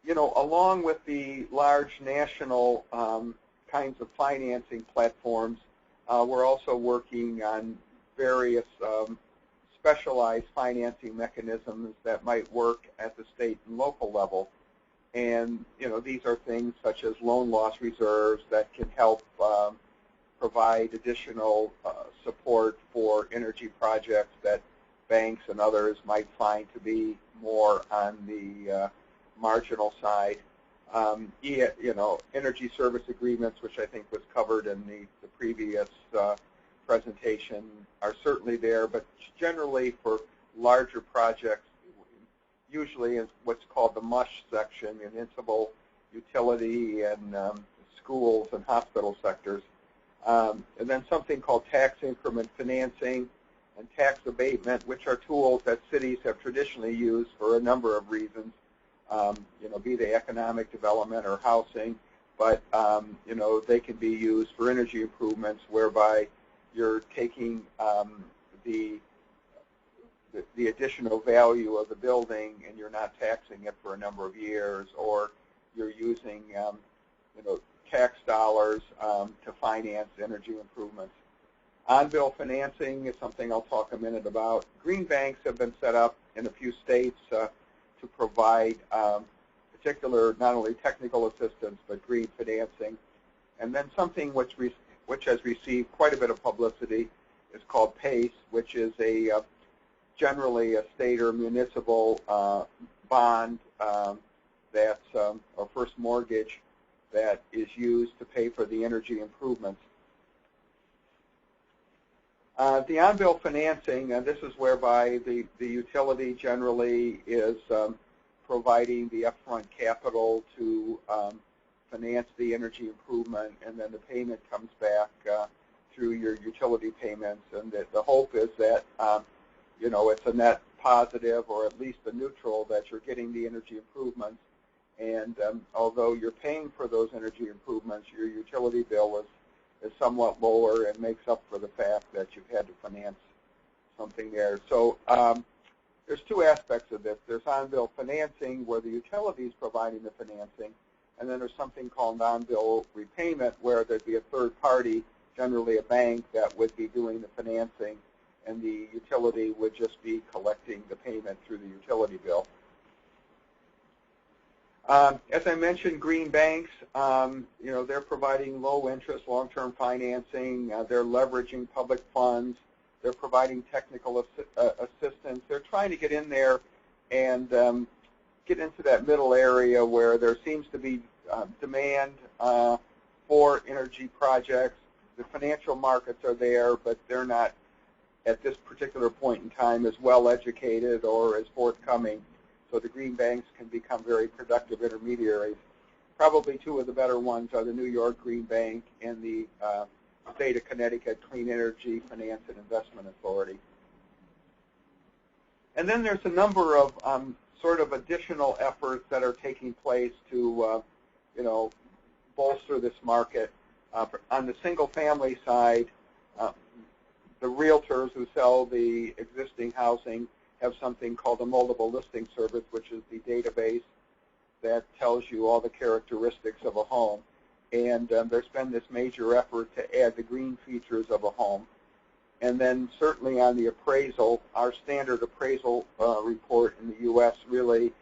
You know, along with the large national kinds of financing platforms, we're also working on various specialized financing mechanisms that might work at the state and local level. And, you know, these are things such as loan loss reserves that can help provide additional support for energy projects that banks and others might find to be more on the marginal side. You know, energy service agreements, which I think was covered in the previous presentation, are certainly there, but generally for larger projects, usually in what's called the MUSH section, municipal, utility, and schools and hospital sectors. And then something called tax increment financing and tax abatement, which are tools that cities have traditionally used for a number of reasons, you know, be they economic development or housing, but, you know, they can be used for energy improvements whereby you're taking the additional value of the building and you're not taxing it for a number of years, or you're using, you know, tax dollars to finance energy improvements. On-bill financing is something I'll talk a minute about. Green banks have been set up in a few states to provide particular, not only technical assistance, but green financing. And then something which has received quite a bit of publicity is called PACE, which is generally a state or municipal bond that's a first mortgage that is used to pay for the energy improvements. The on-bill financing, this is whereby the utility generally is providing the upfront capital to finance the energy improvement, and then the payment comes back through your utility payments. And the hope is that you know, it's a net positive or at least a neutral that you're getting the energy improvements. And although you're paying for those energy improvements, your utility bill is somewhat lower and makes up for the fact that you've had to finance something there. So there's two aspects of this. There's on-bill financing where the utility is providing the financing, and then there's something called on-bill repayment where there'd be a third party, generally a bank, that would be doing the financing, and the utility would just be collecting the payment through the utility bill. As I mentioned, green banks, you know, they're providing low-interest, long-term financing. They're leveraging public funds. They're providing technical assistance. They're trying to get in there and get into that middle area where there seems to be demand for energy projects. The financial markets are there, but they're not, at this particular point in time, as well educated or as forthcoming. So the green banks can become very productive intermediaries. Probably two of the better ones are the New York Green Bank and the State of Connecticut Clean Energy Finance and Investment Authority. And then there's a number of sort of additional efforts that are taking place to, you know, bolster this market. On the single-family side, the realtors who sell the existing housing have something called a multiple listing service, which is the database that tells you all the characteristics of a home. And there's been this major effort to add the green features of a home. And then certainly on the appraisal, our standard appraisal report in the U.S. really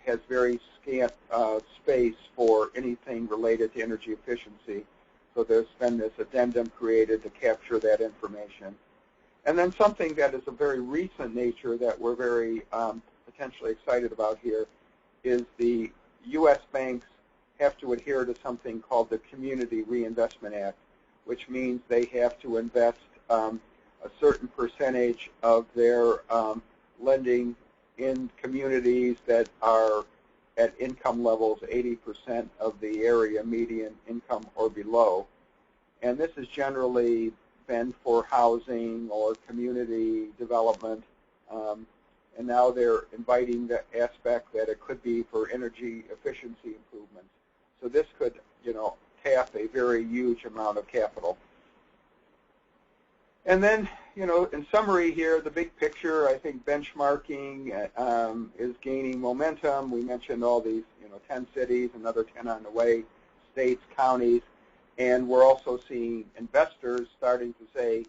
has very scant space for anything related to energy efficiency. So there's been this addendum created to capture that information. And then something that is a very recent nature that we're very potentially excited about here is the U.S. banks have to adhere to something called the Community Reinvestment Act, which means they have to invest a certain percentage of their lending in communities that are at income levels 80% of the area median income or below. And this is generally been for housing or community development, and now they're inviting the aspect that it could be for energy efficiency improvements. So this could, you know, tap a very huge amount of capital. And then, you know, in summary here, the big picture, I think benchmarking is gaining momentum. We mentioned all these, you know, 10 cities, another 10 on the way, states, counties. And we're also seeing investors starting to say,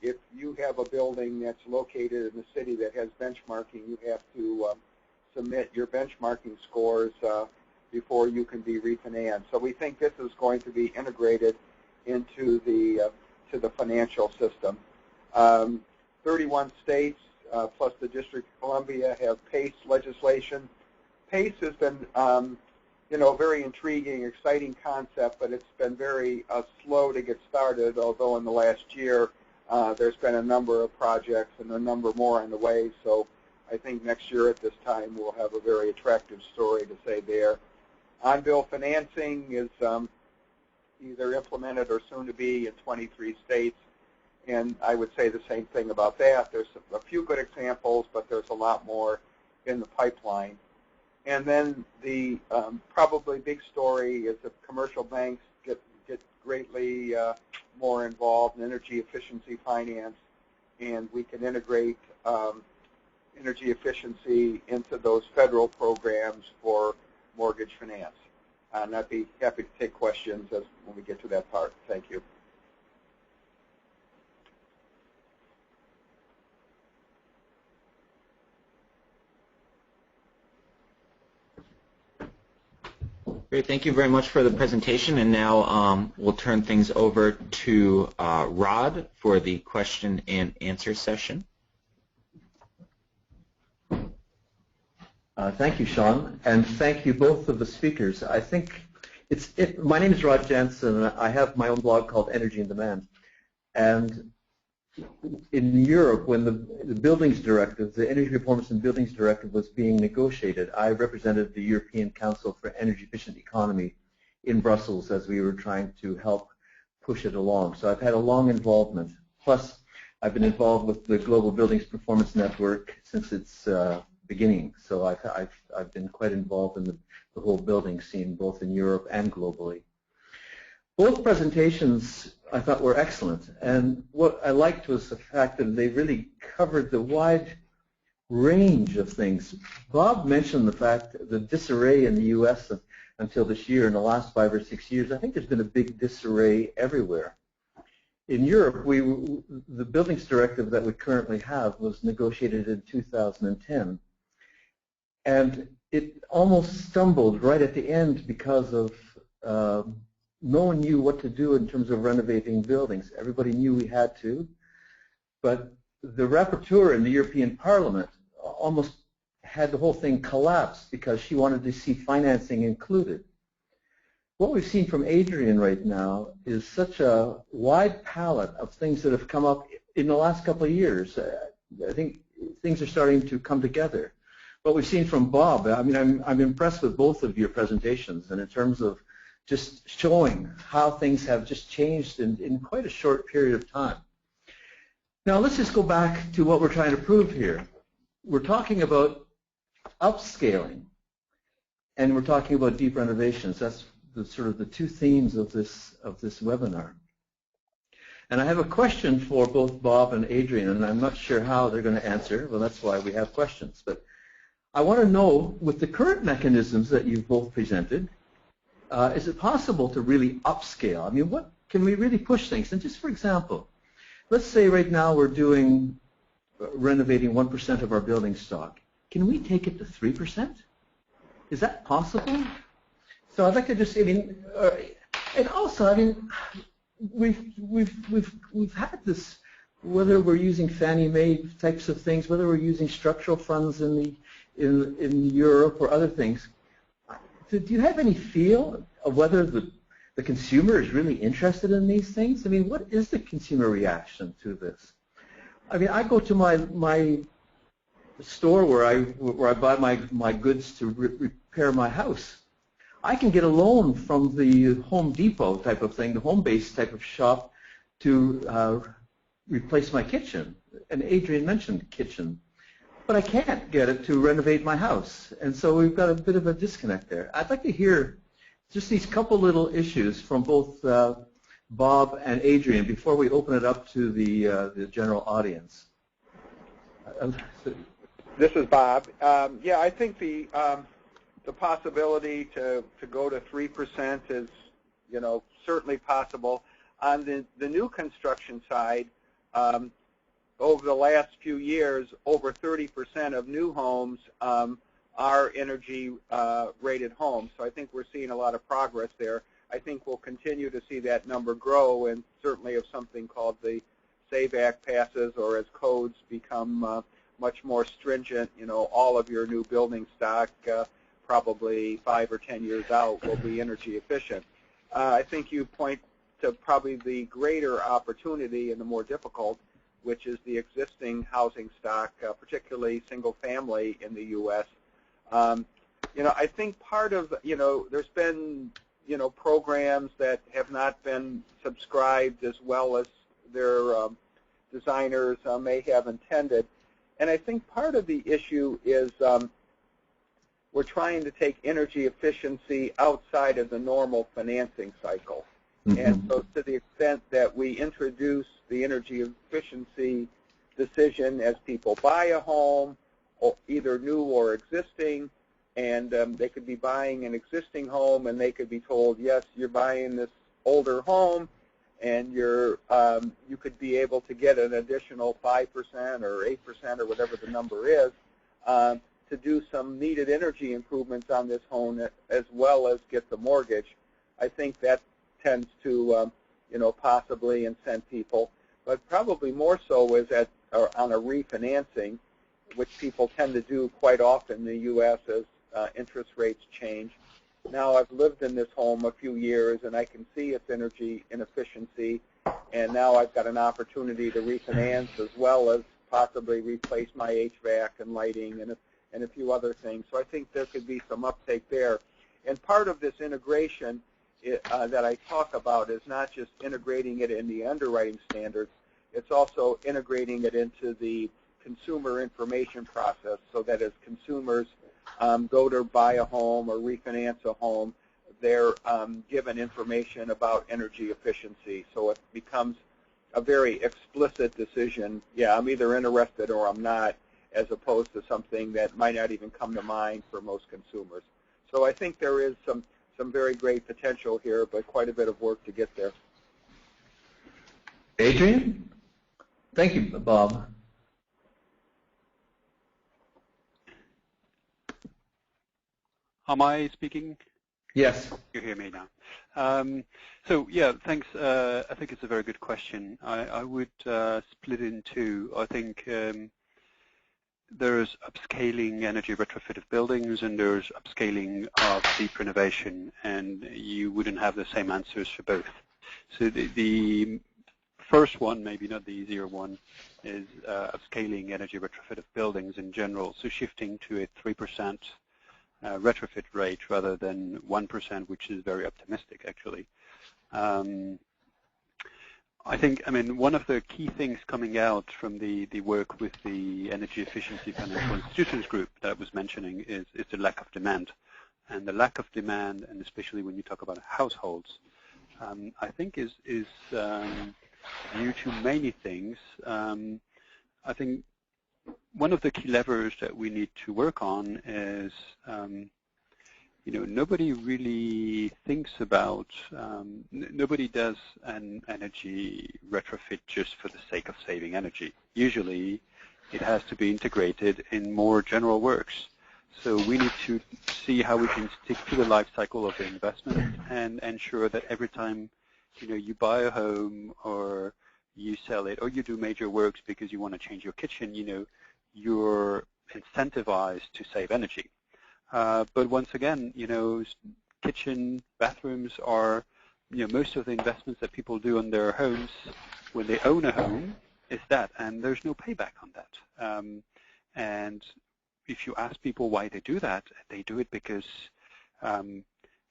if you have a building that's located in a city that has benchmarking, you have to submit your benchmarking scores before you can be refinanced. So we think this is going to be integrated into the financial system. 31 states plus the District of Columbia have PACE legislation. PACE has been you know, very intriguing, exciting concept, but it's been very slow to get started, although in the last year there's been a number of projects and a number more on the way. So I think next year at this time we'll have a very attractive story to say there. On-bill financing is either implemented or soon to be in 23 states, and I would say the same thing about that. There's a few good examples, but there's a lot more in the pipeline. And then the probably big story is that commercial banks get greatly more involved in energy efficiency finance, and we can integrate energy efficiency into those federal programs for mortgage finance. And I'd be happy to take questions when we get to that part. Thank you. Great, thank you very much for the presentation, and now we'll turn things over to Rod for the question and answer session. Thank you, Sean, and thank you both of the speakers. I think my name is Rod Jansen, and I have my own blog called Energy and Demand. And in Europe, when the Buildings Directive, the Energy Performance and Buildings Directive was being negotiated, I represented the European Council for Energy Efficient Economy in Brussels as we were trying to help push it along. So I've had a long involvement. Plus, I've been involved with the Global Buildings Performance Network since its beginning. So I've been quite involved in the whole building scene, both in Europe and globally. Both presentations I thought were excellent, and what I liked was the fact that they really covered the wide range of things. Bob mentioned the fact that the disarray in the U.S. until this year, in the last 5 or 6 years, I think there's been a big disarray everywhere. In Europe, the buildings directive that we currently have was negotiated in 2010, and it almost stumbled right at the end because of no one knew what to do in terms of renovating buildings. Everybody knew we had to, but the rapporteur in the European Parliament almost had the whole thing collapse because she wanted to see financing included. What we've seen from Adrian right now is such a wide palette of things that have come up in the last couple of years. I think things are starting to come together. What we've seen from Bob, I mean, I'm impressed with both of your presentations, and in terms of just showing how things have just changed in quite a short period of time. Now let's just go back to what we're trying to prove here. We're talking about upscaling, and we're talking about deep renovations. That's sort of the two themes of this webinar. And I have a question for both Bob and Adrian, and I'm not sure how they're going to answer. Well, that's why we have questions. But I want to know, with the current mechanisms that you've both presented, is it possible to really upscale? I mean, what can we really push things? And just for example, let's say right now we're doing renovating 1% of our building stock. Can we take it to 3%? Is that possible? So I'd like to just, I mean, and also, I mean, we've had this, whether we're using Fannie Mae types of things, whether we're using structural funds in Europe or other things. Do you have any feel of whether the consumer is really interested in these things? I mean, what is the consumer reaction to this? I mean, I go to my store where I buy my goods to repair my house. I can get a loan from the Home Depot type of thing, the home-based type of shop, to replace my kitchen. And Adrian mentioned kitchen. But I can't get it to renovate my house. And so we've got a bit of a disconnect there. I'd like to hear just these couple little issues from both Bob and Adrian before we open it up to the general audience. This is Bob. Yeah, I think the possibility to go to 3% is, you know, certainly possible. On the new construction side, over the last few years, over 30% of new homes are energy rated homes. So I think we're seeing a lot of progress there. I think we'll continue to see that number grow, and certainly if something called the SAVE Act passes, or as codes become much more stringent, you know, all of your new building stock probably 5 or 10 years out will be energy efficient. I think you point to probably the greater opportunity and the more difficult, which is the existing housing stock, particularly single family in the U.S. You know, I think part of, you know, there's been, you know, programs that have not been subscribed as well as their designers may have intended. And I think part of the issue is we're trying to take energy efficiency outside of the normal financing cycle. Mm-hmm. And so to the extent that we introduce the energy efficiency decision as people buy a home, or either new or existing, and they could be buying an existing home and they could be told, yes, you're buying this older home, and you could be able to get an additional 5% or 8% or whatever the number is to do some needed energy improvements on this home as well as get the mortgage. I think that tends to, you know, possibly incent people, but probably more so is on a refinancing, which people tend to do quite often in the U.S. as interest rates change. Now I've lived in this home a few years, and I can see its energy inefficiency, and now I've got an opportunity to refinance as well as possibly replace my HVAC and lighting and a few other things. So I think there could be some uptake there. And part of this integration that I talk about is not just integrating it in the underwriting standards, it's also integrating it into the consumer information process so that as consumers go to buy a home or refinance a home, they're given information about energy efficiency. So it becomes a very explicit decision. Yeah, I'm either interested or I'm not, as opposed to something that might not even come to mind for most consumers. So I think there is some very great potential here, but quite a bit of work to get there. Adrian? Thank you, Bob. Am I speaking? Yes. You hear me now. So yeah, thanks. I think it's a very good question. I would split it in two. I think there's upscaling energy retrofit of buildings and there's upscaling of deep renovation, and you wouldn't have the same answers for both. So the first one, maybe not the easier one, is upscaling energy retrofit of buildings in general, so shifting to a 3% retrofit rate rather than 1%, which is very optimistic actually. I think, one of the key things coming out from the work with the Energy Efficiency Financial Institutions group that I was mentioning is the lack of demand. And the lack of demand, and especially when you talk about households, I think is due to many things. I think one of the key levers that we need to work on is nobody really thinks about, nobody does an energy retrofit just for the sake of saving energy. Usually it has to be integrated in more general works. So we need to see how we can stick to the life cycle of the investment and ensure that every time you buy a home or you sell it or you do major works because you want to change your kitchen, you're incentivized to save energy. But once again, kitchen, bathrooms are, most of the investments that people do on their homes when they own a home is that, and there's no payback on that. And if you ask people why they do that, they do it because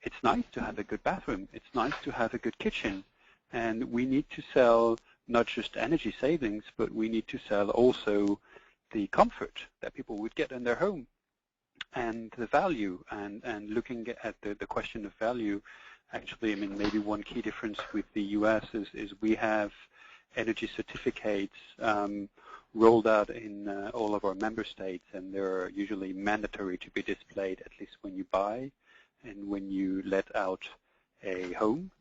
it's nice to have a good bathroom. It's nice to have a good kitchen. And we need to sell not just energy savings, but we need to sell also the comfort that people would get in their home and the value. And looking at the question of value, actually, maybe one key difference with the US is we have energy certificates rolled out in all of our member states, and they're usually mandatory to be displayed at least when you buy and when you let out a home.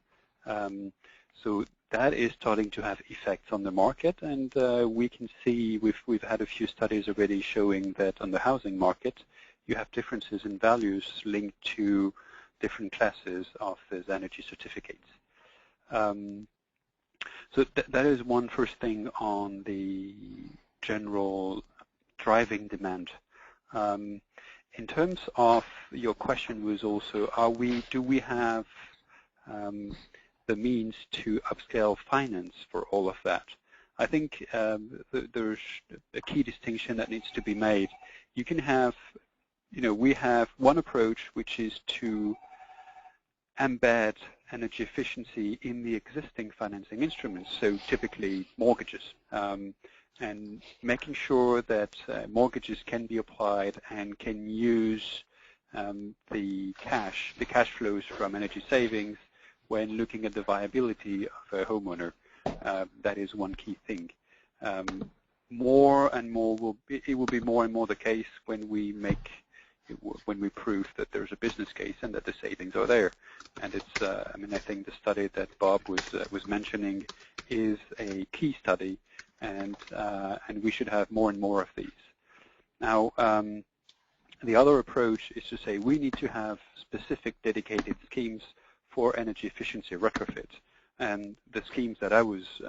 So that is starting to have effects on the market, and we can see we've had a few studies already showing that on the housing market you have differences in values linked to different classes of these energy certificates. So that is one first thing on the general driving demand. In terms of your question was also, do we have the means to upscale finance for all of that? I think there's a key distinction that needs to be made. You can have, we have one approach which is to embed energy efficiency in the existing financing instruments, so typically mortgages, and making sure that mortgages can be applied and can use the cash flows from energy savings when looking at the viability of a homeowner. That is one key thing. More and more it will be more and more the case when we prove that there's a business case and that the savings are there. And it's, I think the study that Bob was mentioning is a key study, and we should have more and more of these. Now, the other approach is to say we need to have specific dedicated schemes for energy efficiency retrofit, and the schemes that I was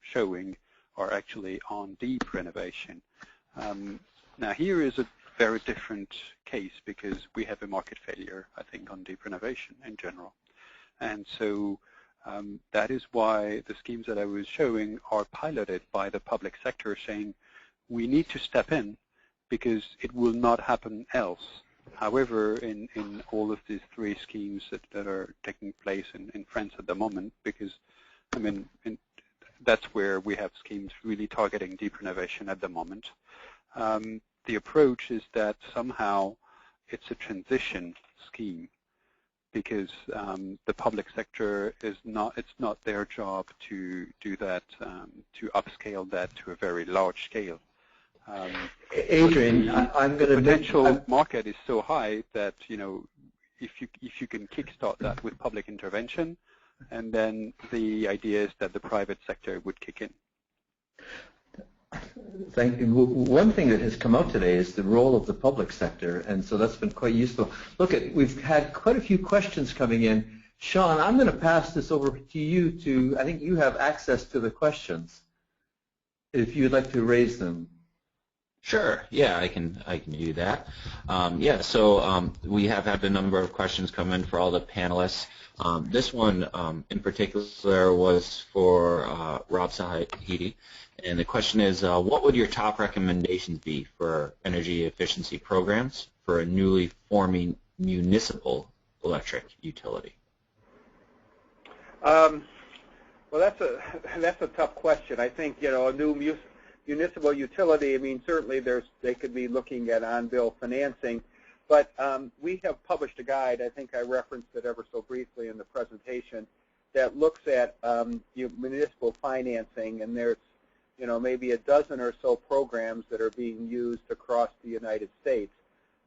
showing are actually on deep renovation. Now, here is a very different case because we have a market failure, I think, on deep renovation in general. And so that is why the schemes that I was showing are piloted by the public sector, saying we need to step in because it will not happen else. However, in all of these three schemes that are taking place in France at the moment, because that's where we have schemes really targeting deep renovation at the moment. The approach is that somehow it's a transition scheme, because the public sector is not, it's not their job to do that, to upscale that to a very large scale. Adrian, I'm going to the potential market is so high that, you know, if you can kickstart that with public intervention, and then the idea is that the private sector would kick in. Thank you. One thing that has come out today is the role of the public sector, and so that's been quite useful. Look, we've had quite a few questions coming in. Sean, I'm going to pass this over to you to, I think you have access to the questions, if you'd like to raise them. Sure. Yeah, I can do that. So we have had a number of questions come in for all the panelists. This one in particular was for Rob Sahidi, and the question is, what would your top recommendations be for energy efficiency programs for a newly forming municipal electric utility? Well, that's a tough question. I think, you know, a new municipal utility, I mean, certainly they could be looking at on-bill financing, but we have published a guide, I think I referenced it ever so briefly in the presentation, that looks at municipal financing, and there's, you know, maybe a dozen or so programs that are being used across the United States.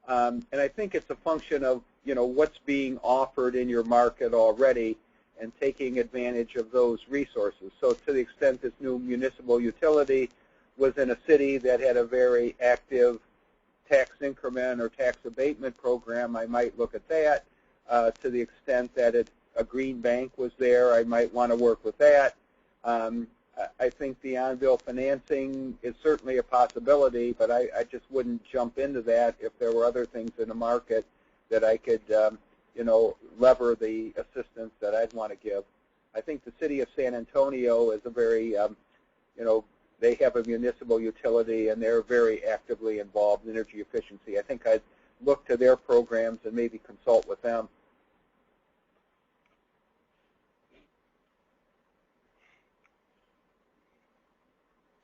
And I think it's a function of, you know, what's being offered in your market already and taking advantage of those resources. So to the extent this new municipal utility was in a city that had a very active tax increment or tax abatement program, I might look at that. To the extent that a green bank was there, I might want to work with that. I think the on-bill financing is certainly a possibility, but I just wouldn't jump into that if there were other things in the market that I could, you know, lever the assistance that I'd want to give. I think the city of San Antonio is a very, you know, they have a municipal utility and they're very actively involved in energy efficiency. I think I'd look to their programs and maybe consult with them.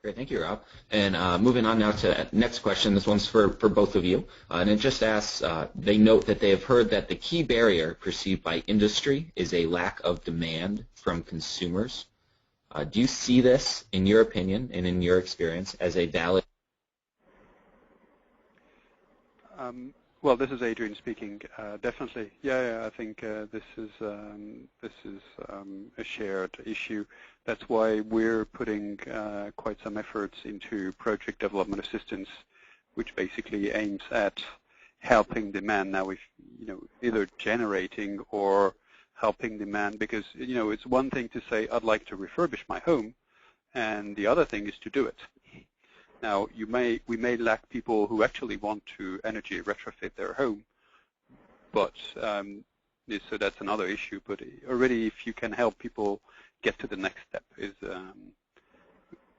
Great, thank you, Rob. And moving on now to the next question. This one's for both of you. And it just asks, they note that they have heard that the key barrier perceived by industry is a lack of demand from consumers. Do you see this, in your opinion and in your experience, as a valid? Well, this is Adrian speaking. Definitely, yeah. I think this is a shared issue. That's why we're putting quite some efforts into project development assistance, which basically aims at helping demand. Now, if you know, either generating or helping demand, because you know, it's one thing to say I'd like to refurbish my home, and the other thing is to do it. Now, we may lack people who actually want to energy retrofit their home, but so that's another issue. But already, if you can help people get to the next step,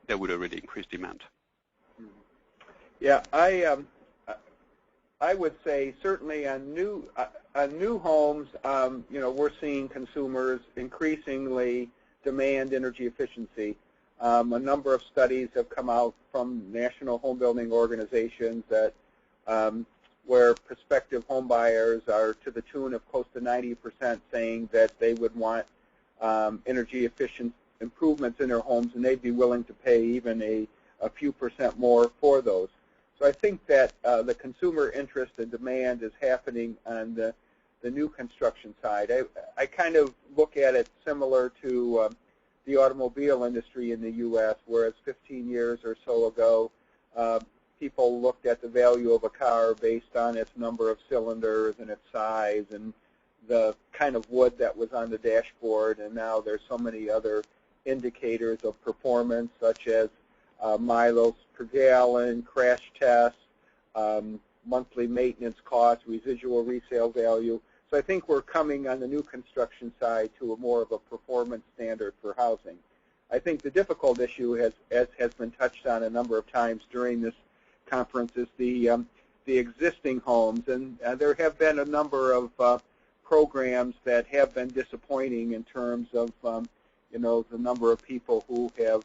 that would already increase demand. Yeah, I would say certainly on new homes, you know, we're seeing consumers increasingly demand energy efficiency. A number of studies have come out from national home building organizations that where prospective home buyers are to the tune of close to 90% saying that they would want energy efficient improvements in their homes, and they'd be willing to pay even a few percent more for those. So I think that the consumer interest and demand is happening on the new construction side. I kind of look at it similar to the automobile industry in the U.S., whereas 15 years or so ago, people looked at the value of a car based on its number of cylinders and its size and the kind of wood that was on the dashboard, and now there's so many other indicators of performance, such as miles per gallon, crash tests, monthly maintenance costs, residual resale value. So I think we're coming on the new construction side to a more of a performance standard for housing. I think the difficult issue, as has been touched on a number of times during this conference, is the existing homes, and there have been a number of programs that have been disappointing in terms of the number of people who have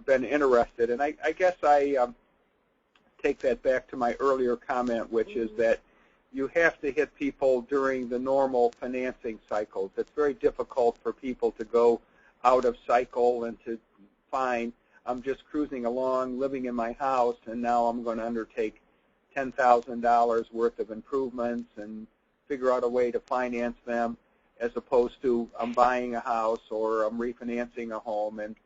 been interested. And I guess I take that back to my earlier comment, which is that you have to hit people during the normal financing cycles. It's very difficult for people to go out of cycle and to find, I'm just cruising along, living in my house, and now I'm going to undertake $10,000 worth of improvements and figure out a way to finance them, as opposed to I'm buying a house or I'm refinancing a home and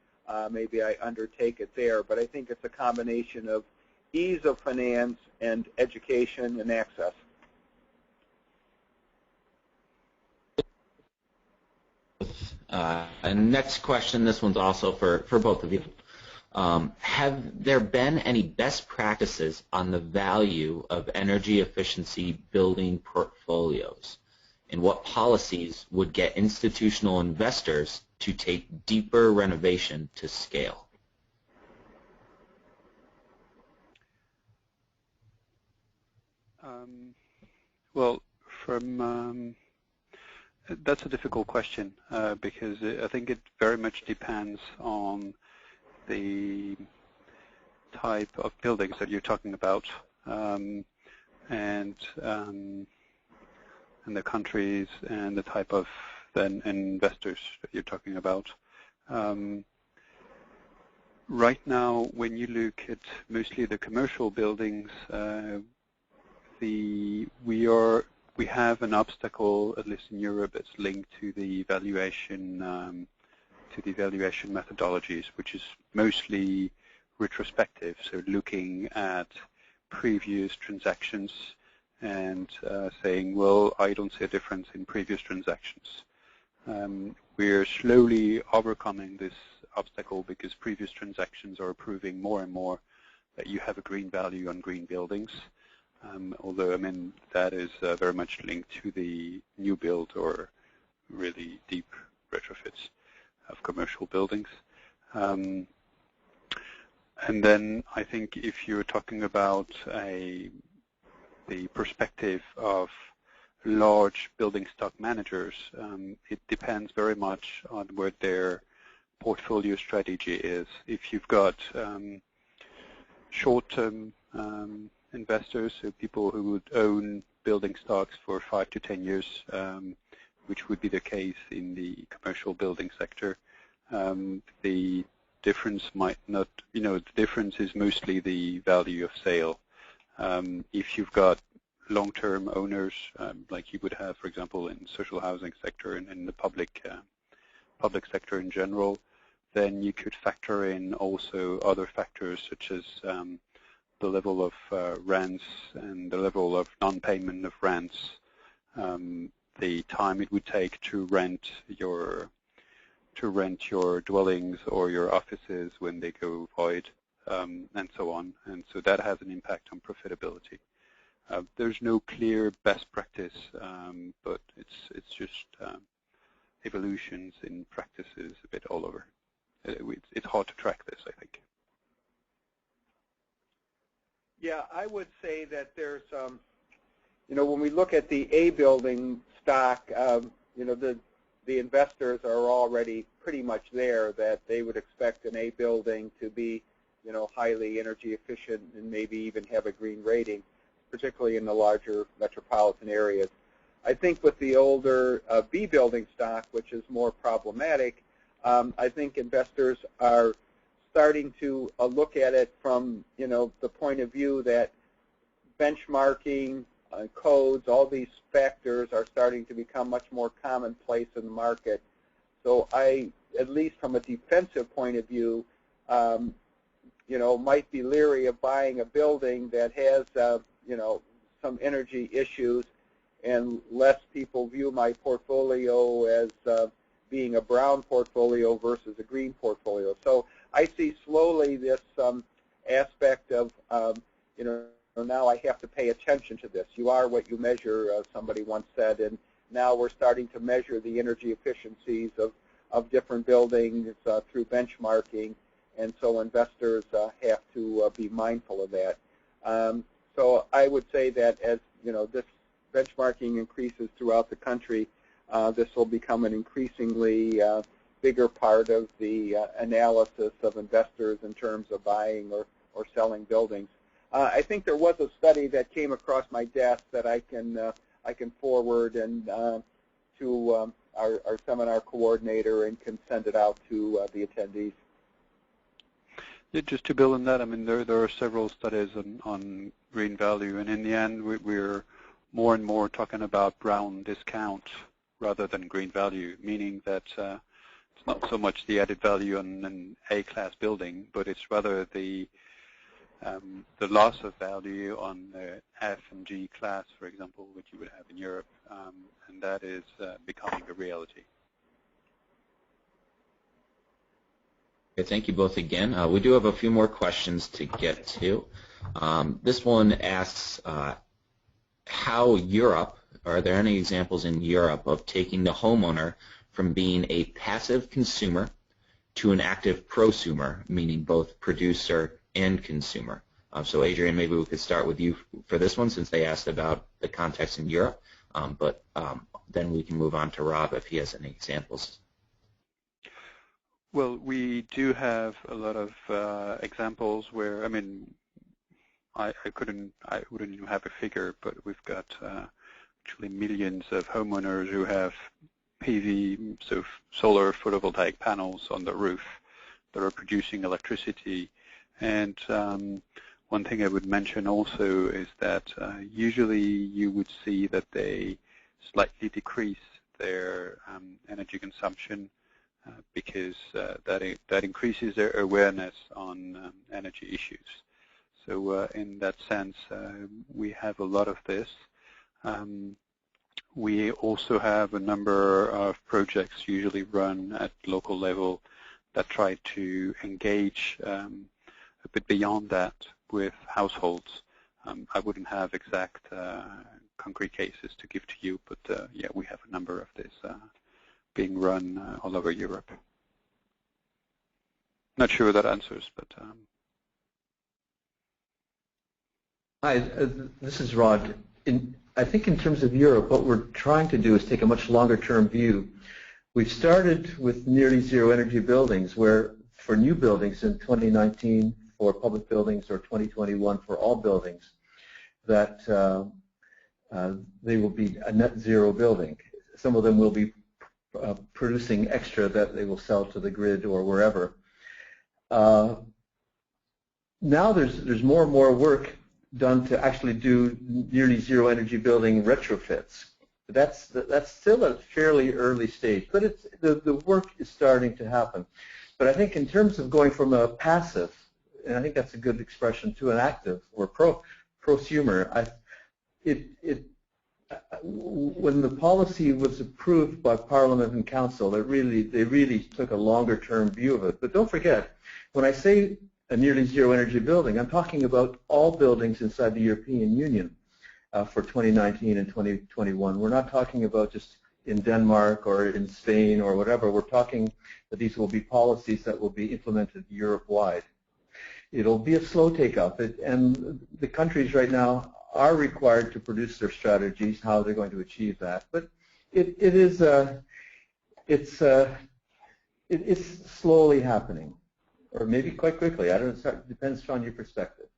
maybe I undertake it there. But I think it's a combination of ease of finance and education and access. And next question, this one's also for both of you. Have there been any best practices on the value of energy efficiency building portfolios? And what policies would get institutional investors to take deeper renovation to scale? Well, that's a difficult question because I think it very much depends on the type of buildings that you're talking about and the countries and the type of then investors that you're talking about. Right now, when you look at mostly the commercial buildings, we have an obstacle, at least in Europe, that's linked to the valuation methodologies, which is mostly retrospective, so looking at previous transactions and saying, well, I don't see a difference in previous transactions. We're slowly overcoming this obstacle because previous transactions are proving more and more that you have a green value on green buildings. Although, I mean, that is very much linked to the new build or really deep retrofits of commercial buildings. And then I think if you're talking about the perspective of large building stock managers, it depends very much on what their portfolio strategy is. If you've got short-term investors, so people who would own building stocks for 5 to 10 years, which would be the case in the commercial building sector, the difference might not, the difference is mostly the value of sale. If you've got long-term owners, like you would have, for example, in social housing sector and in the public sector in general, then you could factor in also other factors such as the level of rents and the level of non-payment of rents, the time it would take to rent your dwellings or your offices when they go void, and so on. And so that has an impact on profitability. There's no clear best practice, but it's just evolutions in practices a bit all over. It's hard to track this, I think. Yeah, I would say that there's, when we look at the A building stock, the investors are already pretty much there, that they would expect an A building to be, highly energy efficient and maybe even have a green rating, particularly in the larger metropolitan areas. I think with the older B building stock, which is more problematic, I think investors are starting to look at it from, the point of view that benchmarking, codes, all these factors are starting to become much more commonplace in the market. So I, at least from a defensive point of view, might be leery of buying a building that has, some energy issues, and less people view my portfolio as being a brown portfolio versus a green portfolio. So I see slowly this aspect of, now I have to pay attention to this. You are what you measure, somebody once said, and now we're starting to measure the energy efficiencies of different buildings through benchmarking, and so investors have to be mindful of that. So I would say that as, this benchmarking increases throughout the country, this will become an increasingly bigger part of the analysis of investors in terms of buying or selling buildings. I think there was a study that came across my desk that I can forward and to our seminar coordinator and can send it out to the attendees. Yeah, just to build on that, I mean, there are several studies on green value, and in the end, we're more and more talking about brown discount rather than green value, meaning that it's not so much the added value on an A-class building, but it's rather the loss of value on the F and G class, for example, which you would have in Europe, and that is becoming a reality. Okay, thank you both again. We do have a few more questions to get to. This one asks how Europe, are there any examples in Europe of taking the homeowner from being a passive consumer to an active prosumer, meaning both producer and consumer? So Adrian, maybe we could start with you for this one since they asked about the context in Europe, but then we can move on to Rob if he has any examples. Well, we do have a lot of examples where, I mean, I wouldn't even have a figure, but we've got actually millions of homeowners who have PV, so solar photovoltaic panels on the roof that are producing electricity. And one thing I would mention also is that usually you would see that they slightly decrease their energy consumption because that increases their awareness on energy issues. So in that sense, we have a lot of this. We also have a number of projects usually run at local level that try to engage a bit beyond that with households. I wouldn't have exact concrete cases to give to you, but yeah, we have a number of this being run all over Europe. Not sure that answers, but Hi, this is Rod. I think in terms of Europe, what we're trying to do is take a much longer-term view. We've started with nearly zero energy buildings, where for new buildings in 2019 for public buildings or 2021 for all buildings, that they will be a net zero building. Some of them will be producing extra that they will sell to the grid or wherever. Now there's more and more work done to actually do nearly zero energy building retrofits. That's still at a fairly early stage, but the work is starting to happen. But I think in terms of going from a passive, and I think that's a good expression, to an active or prosumer, when the policy was approved by Parliament and Council, they really took a longer-term view of it. But don't forget, when I say a nearly zero energy building, I'm talking about all buildings inside the European Union for 2019 and 2021. We're not talking about just in Denmark or in Spain or whatever. We're talking that these will be policies that will be implemented Europe-wide. It'll be a slow take-up, and the countries right now are required to produce their strategies, how they're going to achieve that. But it's slowly happening, or maybe quite quickly. I don't know. It depends on your perspective.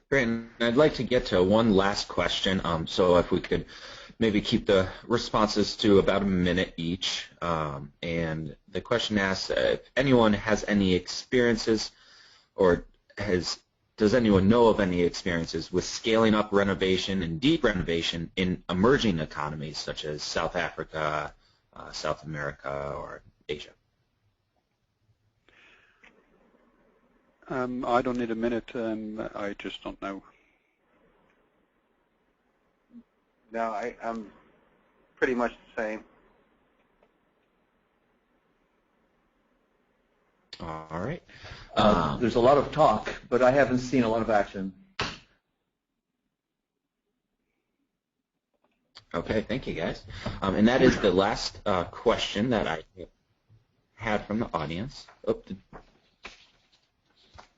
Great. And I'd like to get to one last question. So if we could maybe keep the responses to about a minute each. And the question asks if anyone has any experiences or does anyone know of any experiences with scaling up renovation and deep renovation in emerging economies such as South Africa, South America, or Asia? I don't need a minute. I just don't know. No, I'm pretty much the same. All right. There's a lot of talk, but I haven't seen a lot of action. Okay, thank you, guys. And that is the last question that I had from the audience.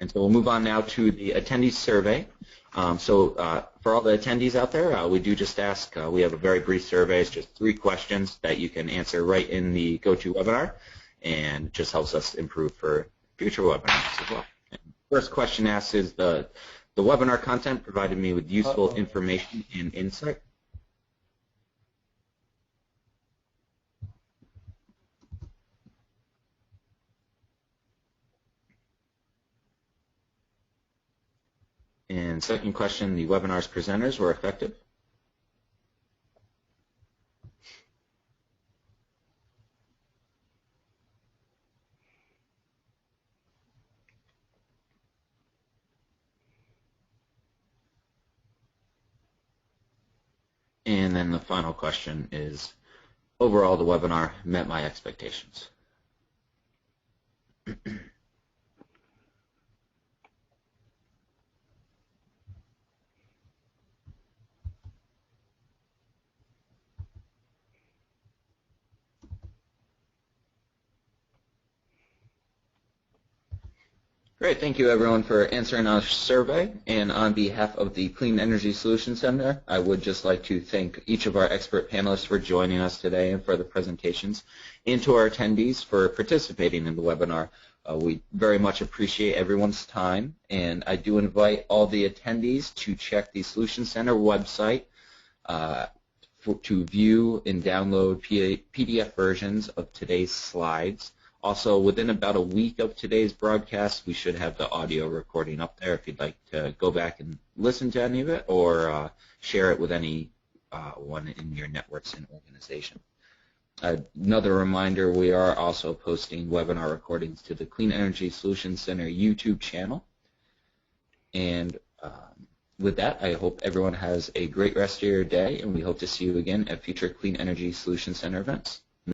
And so we'll move on now to the attendees survey. For all the attendees out there, we do just ask, we have a very brief survey. It's just 3 questions that you can answer right in the GoToWebinar, and it just helps us improve for future webinars as well. And first question asks, is the webinar content provided me with useful information and insight? And second question, the webinar's presenters were effective? And then the final question is, overall, the webinar met my expectations. Great, thank you everyone for answering our survey. And on behalf of the Clean Energy Solutions Center, I would just like to thank each of our expert panelists for joining us today and for the presentations, and to our attendees for participating in the webinar. We very much appreciate everyone's time, and I do invite all the attendees to check the Solutions Center website to view and download PDF versions of today's slides. Also, within about a week of today's broadcast, we should have the audio recording up there if you'd like to go back and listen to any of it, or share it with any one in your networks and organization. Another reminder, we are also posting webinar recordings to the Clean Energy Solutions Center YouTube channel. And with that, I hope everyone has a great rest of your day, and we hope to see you again at future Clean Energy Solutions Center events.